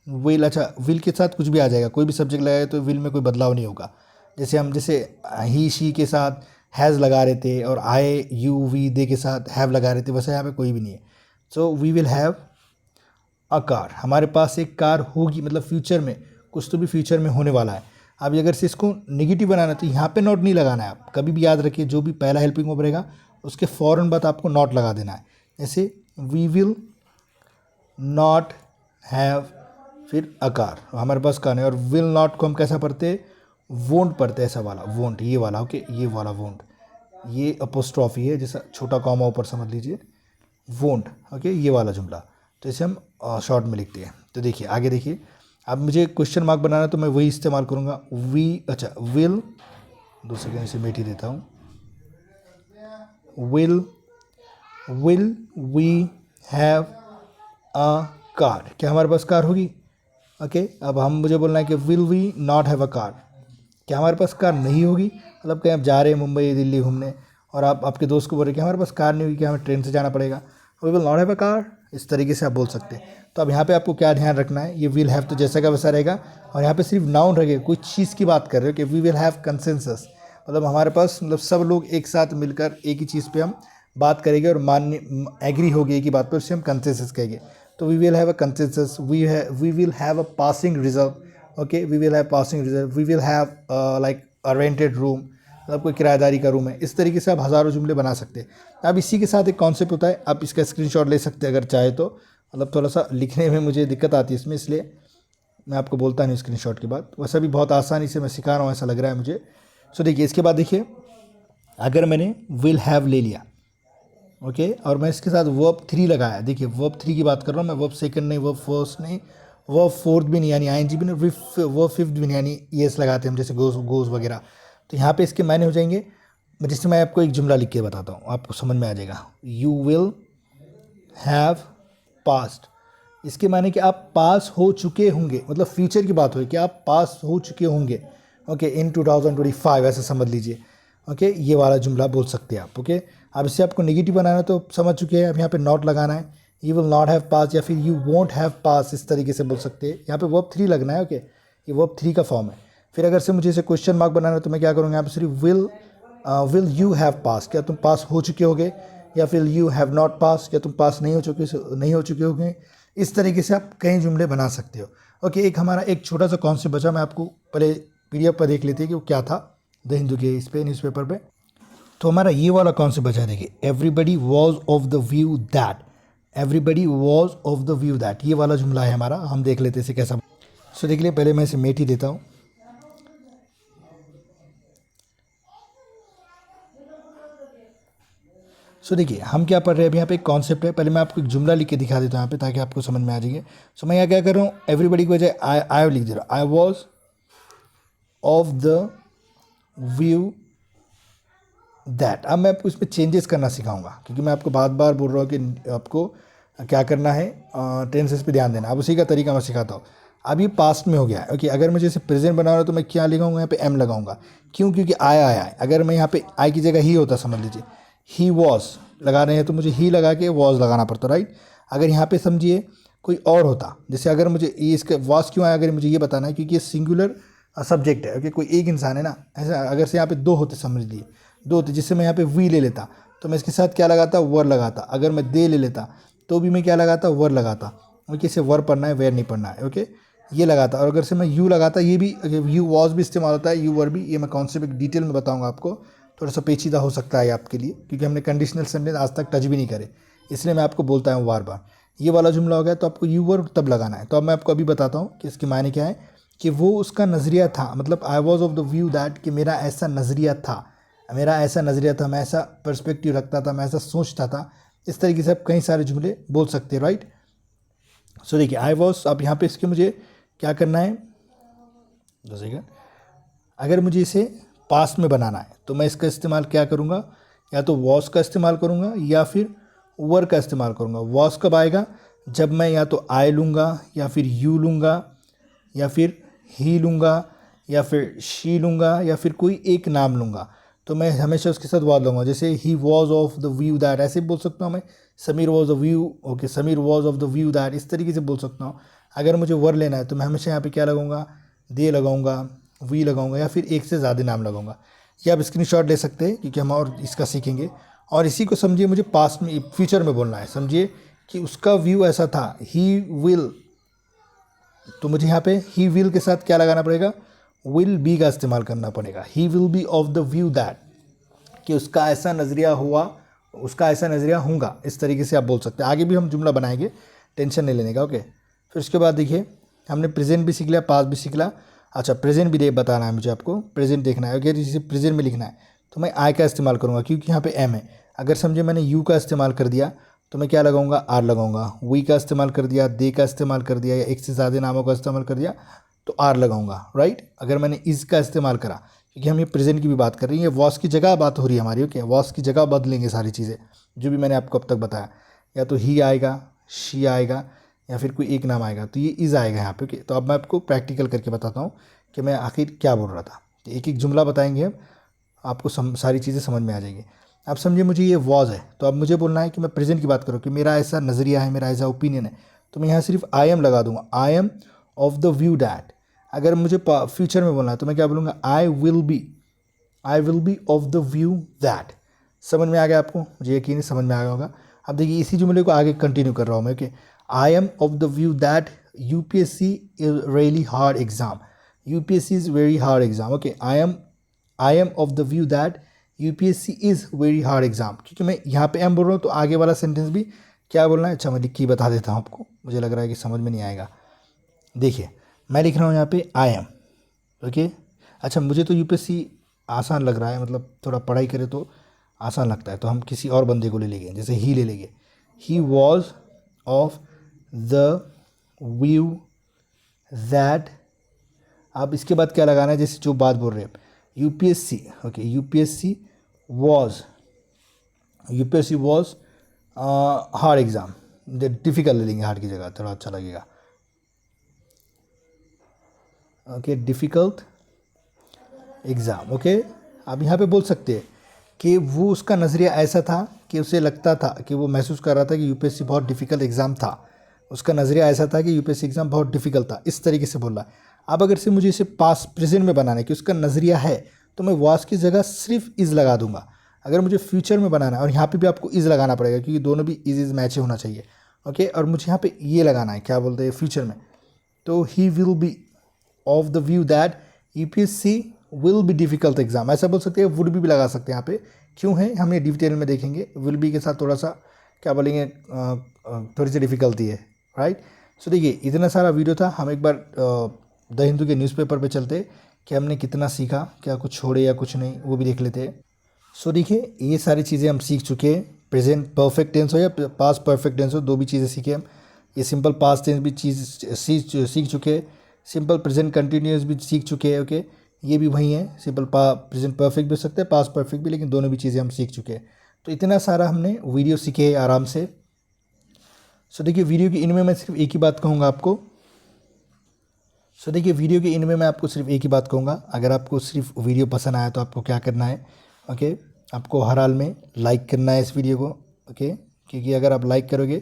विल, अच्छा विल के साथ कुछ भी आ जाएगा, कोई भी सब्जेक्ट लगाए तो विल में कोई बदलाव नहीं होगा। जैसे ही शी के साथ हैज़ लगा रहे थे और आई यू वी दे के साथ हैव लगा रहे थे, वैसे यहाँ पे कोई भी नहीं है। So we will have a car, हमारे पास एक कार होगी, मतलब फ्यूचर में कुछ तो भी फ्यूचर में होने वाला है। अब अगर से इसको नेगेटिव बनाना है तो यहाँ पे नॉट नहीं लगाना है। आप कभी भी याद रखिए, जो भी पहला हेल्पिंग वर्ब रहेगा उसके फ़ौरन बाद आपको नॉट लगा देना है। जैसे वी विल नॉट हैव, फिर अ कार, हमारे पास कार है। और विल नॉट को हम कैसा पढ़ते हैं, वोंट पढ़ते हैं, ऐसा वाला वोंट, ये वाला, ओके, ये वाला वोंट, ये अपोस्ट्रॉफी है, जैसा छोटा कॉमा ऊपर समझ लीजिए, वोंट, ओके, ये वाला जुमला। तो इसे हम शॉर्ट में लिखते हैं। तो देखिए आगे देखिए, अब मुझे क्वेश्चन मार्क बनाना है तो मैं वही इस्तेमाल करूँगा, अच्छा विल, 2 सेकेंड इसे मेट ही देता हूँ, will we have a car, क्या हमारे पास कार होगी, ओके। अब हम मुझे बोलना है कि will we not have a car, क्या हमारे पास कार नहीं होगी, मतलब कहीं आप जा रहे हैं मुंबई दिल्ली घूमने और आप आपके दोस्त को बोल रहे हैं कि हमारे पास कार नहीं होगी, क्या हमें ट्रेन से जाना पड़ेगा, we will not have a car, इस तरीके से आप बोल सकते हैं। तो अब यहाँ पे आपको क्या ध्यान रखना है, ये विल हैव तो जैसा का वैसा रहेगा, और यहाँ पे सिर्फ नाउन रहेगा, कुछ चीज़ की बात कर रहे हो कि वी विल हैव कंसेंसस, मतलब हमारे पास, मतलब सब लोग एक साथ मिलकर एक ही चीज़ पे हम बात करेंगे और मान्य एग्री हो गई एक ही बात पर, उससे हम कंसेंसस कहेंगे। तो we will have a consensus, we will have a passing reserve, okay, we will have passing reserve, we will have like a rented room, मतलब कोई किराएदारी का रूम है। इस तरीके से आप हज़ारों जुमले बना सकते हैं। अब इसी के साथ एक कॉन्सेप्ट होता है, आप इसका स्क्रीनशॉट ले सकते हैं अगर चाहे तो, मतलब थोड़ा सा लिखने में मुझे दिक्कत आती है इसमें, इसलिए मैं आपको बोलता नहीं स्क्रीनशॉट के बाद, वैसा भी बहुत आसानी से मैं सिखा रहा हूँ ऐसा लग रहा है मुझे। सो देखिए इसके बाद देखिए, अगर मैंने विल हैव ले लिया, ओके, और मैं इसके साथ वर्ब 3 लगाया, देखिए वर्ब 3 की बात कर रहा हूँ मैं, वर्ब सेकंड नहीं, वर्ब फर्स्ट नहीं, वर्ब फोर्थ भी नहीं, यानी आईएनजी भी नहीं, वर्ब फिफ्थ भी नहीं, यानी ईएस लगाते हैं हम, जैसे गोज वगैरह। तो यहाँ पे इसके मायने हो जाएंगे, जैसे मैं आपको एक जुमला लिख के बताता हूँ, आपको समझ में आ जाएगा। यू विल हैव पास्ट, इसके माने कि आप पास हो चुके होंगे, मतलब फ्यूचर की बात हो कि आप पास हो चुके होंगे, ओके, इन 2025, ऐसा समझ लीजिए, ओके, ये वाला जुमला बोल सकते हैं आप, ओके। अब इससे आपको नेगेटिव बनाना है तो समझ चुके हैं, अब यहाँ पे नॉट लगाना है, you will not have pass या फिर यू वोंट हैव पास, इस तरीके से बोल सकते हैं। यहाँ पे वर्ब 3 लगना है, ओके, ये वर्ब 3 का फॉर्म है। फिर अगर से मुझे इसे क्वेश्चन मार्क बनाना है तो मैं क्या करूँगा, यहाँ पे सिर्फ विल यू हैव पास, क्या तुम पास हो चुके होगे, या फिर यू हैव नॉट पास, क्या तुम पास नहीं हो चुके होंगे। इस तरीके से आप कई जुमले बना सकते हो, ओके। एक हमारा एक छोटा सा कॉन्सेप्ट बचा, मैं आपको पहले पीडीएफ पर देख लेते हैं कि वो क्या था, द हिंदू के इस पे न्यूज़पेपर पे। तो हमारा ये वाला कॉन्सेप्ट बचा, देखिए, everybody was of the view that, everybody was of the view that, ये वाला जुमला है हमारा, हम देख लेते हैं इसे कैसा। सो देख लिए, पहले मैं इसे मेट ही देता हूँ। सो देखिए हम क्या पढ़ रहे हैं अभी, यहाँ पे एक कॉन्सेप्ट है, पहले मैं आपको एक जुमला लिख के दिखा देता हूँ यहाँ पे, ताकि आपको समझ में आ जाएगी। सो मैं यहाँ क्या कर रहा हूँ, एवरीबडी की बजाय आई लिख दे रहा हूँ, I was of the view that. अब मैं आपको इस पर चेंजेस करना सिखाऊंगा, क्योंकि मैं आपको बार बार बोल रहा हूँ कि आपको क्या करना है, टेंसेस पे ध्यान देना। अब उसी का तरीका मैं सिखाता हूँ। अब ये पास्ट में हो गया है, ओके। अगर मुझे इसे प्रेजेंट बना रहा है तो मैं क्या लगाऊंगा, यहाँ पे एम लगाऊंगा, क्यों, क्योंकि आया है। अगर मैं यहाँ पे आई की जगह ही होता, समझ लीजिए ही वॉज लगा रहे हैं तो मुझे ही लगा के वॉज लगाना पड़ता, राइट। अगर यहाँ पे समझिए कोई और होता, जैसे अगर मुझे ये इसका वॉज क्यों आया, अगर मुझे ये बताना है क्योंकि ये सिंगुलर सब्जेक्ट है, ओके, कोई एक इंसान है ना, ऐसा अगर से यहाँ पे 2 होते, समझ लिए 2 होते, जिससे मैं यहाँ पे वी ले लेता तो मैं इसके साथ क्या लगाता, वर लगाता। अगर मैं दे ले लेता तो भी मैं क्या लगाता, वर लगाता, ओके। इसे वर पढ़ना है, वेर नहीं पढ़ना है, ओके, ये लगाता। और अगर से मैं यू लगाता, ये भी यू वॉज भी इस्तेमाल होता है, यू वर भी, ये मैं कॉन्सेप्ट डिटेल में बताऊंगा आपको, थोड़ा सा पेचीदा हो सकता है आपके लिए, क्योंकि हमने कंडीशनल सेंटेंस आज तक टच भी नहीं करे, इसलिए मैं आपको बोलता हूँ बार बार। ये वाला जुमला हो गया तो आपको यू वर तब लगाना है। तो अब मैं आपको अभी बताता हूँ कि इसके मायने क्या है, कि वो उसका नज़रिया था, मतलब I was of the view that, कि मेरा ऐसा नज़रिया था, मेरा ऐसा नज़रिया था, मैं ऐसा पर्सपेक्टिव रखता था, मैं ऐसा सोचता था। इस तरीके से आप कई सारे जुमले बोल सकते हैं, राइट। सो देखिए आई वॉज, अब यहाँ पे इसके मुझे क्या करना है, जैसे अगर मुझे इसे पास्ट में बनाना है तो मैं इसका इस्तेमाल क्या करूँगा, या तो वॉज का इस्तेमाल करूँगा या फिर वर का इस्तेमाल करूँगा। वॉज कब आएगा, जब मैं या तो आई लूँगा या फिर यू लूँगा या फिर ही लूँगा या फिर शी लूँगा या फिर कोई एक नाम लूँगा, तो मैं हमेशा उसके साथ वॉज लूँगा। जैसे he was of the view that, ऐसे बोल सकता हूँ मैं। Sameer was the view, okay, Sameer was of the view that, इस तरीके से बोल सकता हूँ। अगर मुझे वर लेना है तो मैं हमेशा यहाँ पे क्या लगाऊंगा, दे लगाऊंगा, वी लगाऊंगा, या फिर एक से ज़्यादा नाम लगाऊंगा। ये आप स्क्रीनशॉट ले सकते हैं क्योंकि हम और इसका सीखेंगे। और इसी को समझिए मुझे पास्ट में, फ्यूचर में बोलना है। समझिए कि उसका व्यू ऐसा था, ही विल, तो मुझे यहाँ पे ही विल के साथ क्या लगाना पड़ेगा, विल बी का इस्तेमाल करना पड़ेगा। He will be of the view that, कि उसका ऐसा नज़रिया हुआ, उसका ऐसा नज़रिया होगा, इस तरीके से आप बोल सकते हैं। आगे भी हम जुमला बनाएंगे, टेंशन नहीं लेने का, ओके। फिर उसके बाद देखिए हमने प्रेजेंट भी सीख लिया, पास्ट भी सीख लिया। अच्छा, प्रेजेंट भी बताना है मुझे, आपको प्रेजेंट देखना है। ओके, जैसे प्रेजेंट में लिखना है तो मैं आई का इस्तेमाल करूँगा क्योंकि यहाँ पे एम है। अगर समझे मैंने यू का इस्तेमाल कर दिया तो मैं क्या लगाऊंगा, आर लगाऊंगा। वी का इस्तेमाल कर दिया, दे का इस्तेमाल कर दिया, या एक से ज़्यादा नामों का इस्तेमाल कर दिया तो आर लगाऊंगा, राइट। अगर मैंने इज़ का इस्तेमाल करा, क्योंकि हम ये प्रेजेंट की भी बात कर रही हैं, वॉस की जगह बात हो रही है हमारी, ओके। वॉस की जगह बदलेंगे सारी चीज़ें जो भी मैंने आपको अब तक बताया। या तो ही आएगा, शी आएगा, या फिर कोई एक नाम आएगा, तो ये इज़ आएगा यहाँ पे, ओके। तो अब मैं आपको प्रैक्टिकल करके बताता हूँ कि मैं आखिर क्या बोल रहा था। तो एक एक जुमला बताएंगे हम, आपको सारी चीज़ें समझ में आ जाएंगी। आप समझिए मुझे ये वॉज है, तो अब मुझे बोलना है कि मैं प्रेजेंट की बात करूँ कि मेरा ऐसा नज़रिया है, मेरा ऐसा ओपिनियन है, तो मैं यहाँ सिर्फ आई एम लगा दूंगा, I am of the view that. अगर मुझे फ्यूचर में बोलना है तो मैं क्या बोलूँगा, I will be of the view that. समझ में आ गया आपको, मुझे यकीन है समझ में आ गया होगा। अब देखिए इसी जुमले को आगे कंटिन्यू कर रहा हूँ मैं, okay. I am of the view that UPSC is really hard exam, UPSC is very hard exam, okay. I am of the view that UPSC is very hard exam, क्योंकि मैं यहाँ पे एम बोल रहा हूँ तो आगे वाला सेंटेंस भी क्या बोलना है। अच्छा, मैं लिख के बता देता हूँ आपको, मुझे लग रहा है कि समझ में नहीं आएगा। देखिए मैं लिख रहा हूँ यहाँ पे आई एम, ओके। अच्छा, मुझे तो यूपीएससी आसान लग रहा है, मतलब थोड़ा पढ़ाई करे तो आसान लगता है, तो हम किसी और बंदे को ले लेंगे, जैसे ही ले लेंगे। He was of the view that. अब इसके बाद क्या लगाना है, जैसे जो बात बोल रहे हैं UPSC, okay. UPSC was hard exam, difficult ले लेंगे, हार्ड की जगह, थोड़ा अच्छा लगेगा, ओके। Difficult exam, okay. आप यहाँ पे बोल सकते हैं कि वो, उसका नज़रिया ऐसा था कि उसे लगता था कि वो महसूस कर रहा था कि यूपीएससी बहुत डिफ़िकल्ट एग्ज़ाम था। उसका नज़रिया ऐसा था कि यूपीएससी एग्ज़ाम बहुत डिफ़िकल्ट था, इस तरीके से बोल रहा है। अब अगर से मुझे इसे पास्ट प्रेजेंट में बनाना है कि उसका नज़रिया है, तो मैं वाज की जगह सिर्फ इज़ लगा दूंगा। अगर मुझे फ्यूचर में बनाना है, और यहाँ पे भी आपको इज़ लगाना पड़ेगा क्योंकि दोनों भी इज़ मैच होना चाहिए, ओके। और मुझे यहाँ पे ये लगाना है, क्या बोलते हैं, फ्यूचर में, तो he will be of the view that UPSC will be difficult exam, ऐसा बोल सकते हैं। वुड भी लगा सकते हैं यहाँ पे, क्यों है हम ये डिटेल में देखेंगे। विल बी के साथ थोड़ा सा क्या बोलेंगे, थोड़ी सी डिफ़िकल्टी है, राइट। सो देखिए इतना सारा वीडियो था, हम एक बार द हिंदू के न्यूज़पेपर पे चलते कि हमने कितना सीखा, क्या कुछ छोड़े या कुछ नहीं, वो भी देख लेते हैं। सो देखिए ये सारी चीज़ें हम सीख चुके हैं, प्रेजेंट परफेक्ट टेंस हो या पास्ट परफेक्ट टेंस हो, दो भी चीज़ें सीखे हम। ये सिंपल पास्ट टेंस भी चीज़ सीख चुके हैं, सिंपल प्रेजेंट कंटिन्यूस भी सीख चुके हैं, ओके। ये भी वही है, सिंपल प्रेजेंट परफेक्ट भी हो सकते हैं, पास्ट परफेक्ट भी, लेकिन दोनों भी चीज़ें हम सीख चुके हैं। तो इतना सारा हमने वीडियो सीखे आराम से। सो देखिए वीडियो के इनमें मैं सिर्फ एक ही बात कहूँगा आपको। सो देखिए वीडियो के इनमें मैं आपको सिर्फ एक ही बात कहूँगा, अगर आपको सिर्फ वीडियो पसंद आया तो आपको क्या करना है, ओके। आपको हर हाल में लाइक करना है इस वीडियो को, ओके। क्योंकि अगर आप लाइक करोगे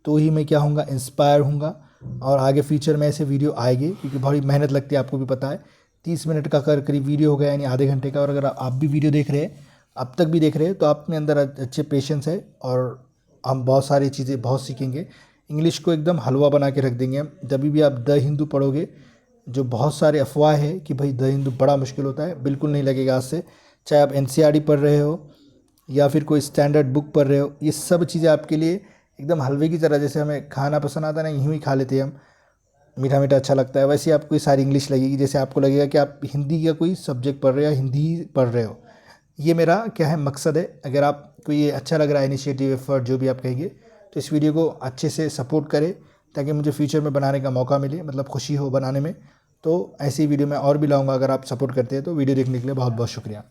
तो ही मैं क्या होऊंगा, इंस्पायर होऊंगा, और आगे फ्यूचर में ऐसे वीडियो आएंगे, क्योंकि बड़ी मेहनत लगती है, आपको भी पता है। 30 मिनट का करीब वीडियो हो गया, यानी आधे घंटे का। और अगर आप भी वीडियो देख रहे हैं, अब तक भी देख रहे हैं, तो आप में अंदर अच्छे पेशेंस है, और हम बहुत सारी चीज़ें बहुत सीखेंगे। इंग्लिश को एकदम हलवा बना के रख देंगे हम। जब भी आप द हिंदू पढ़ोगे, जो बहुत सारे अफवाह है कि भाई द हिंदू बड़ा मुश्किल होता है, बिल्कुल नहीं लगेगा आज से। चाहे आप एनसीईआरटी पढ़ रहे हो या फिर कोई स्टैंडर्ड बुक पढ़ रहे हो, ये सब चीज़ें आपके लिए एकदम हलवे की तरह, जैसे हमें खाना पसंद आता है ना, यूँ ही खा लेते हैं हम, मीठा मीठा अच्छा लगता है, वैसे ही आपको ये सारी इंग्लिश लगेगी, जैसे आपको लगेगा कि आप हिंदी का कोई सब्जेक्ट पढ़ रहे हो या हिंदी ही पढ़ रहे हो। ये मेरा क्या है मकसद है। अगर आपको ये अच्छा लग रहा है, इनिशिएटिव, एफर्ट, जो भी आप कहेंगे, तो इस वीडियो को अच्छे से सपोर्ट करें, ताकि मुझे फ्यूचर में बनाने का मौका मिले, मतलब खुशी हो बनाने में। तो ऐसी वीडियो मैं और भी लाऊंगा, अगर आप सपोर्ट करते हैं तो। वीडियो देखने के लिए बहुत बहुत शुक्रिया।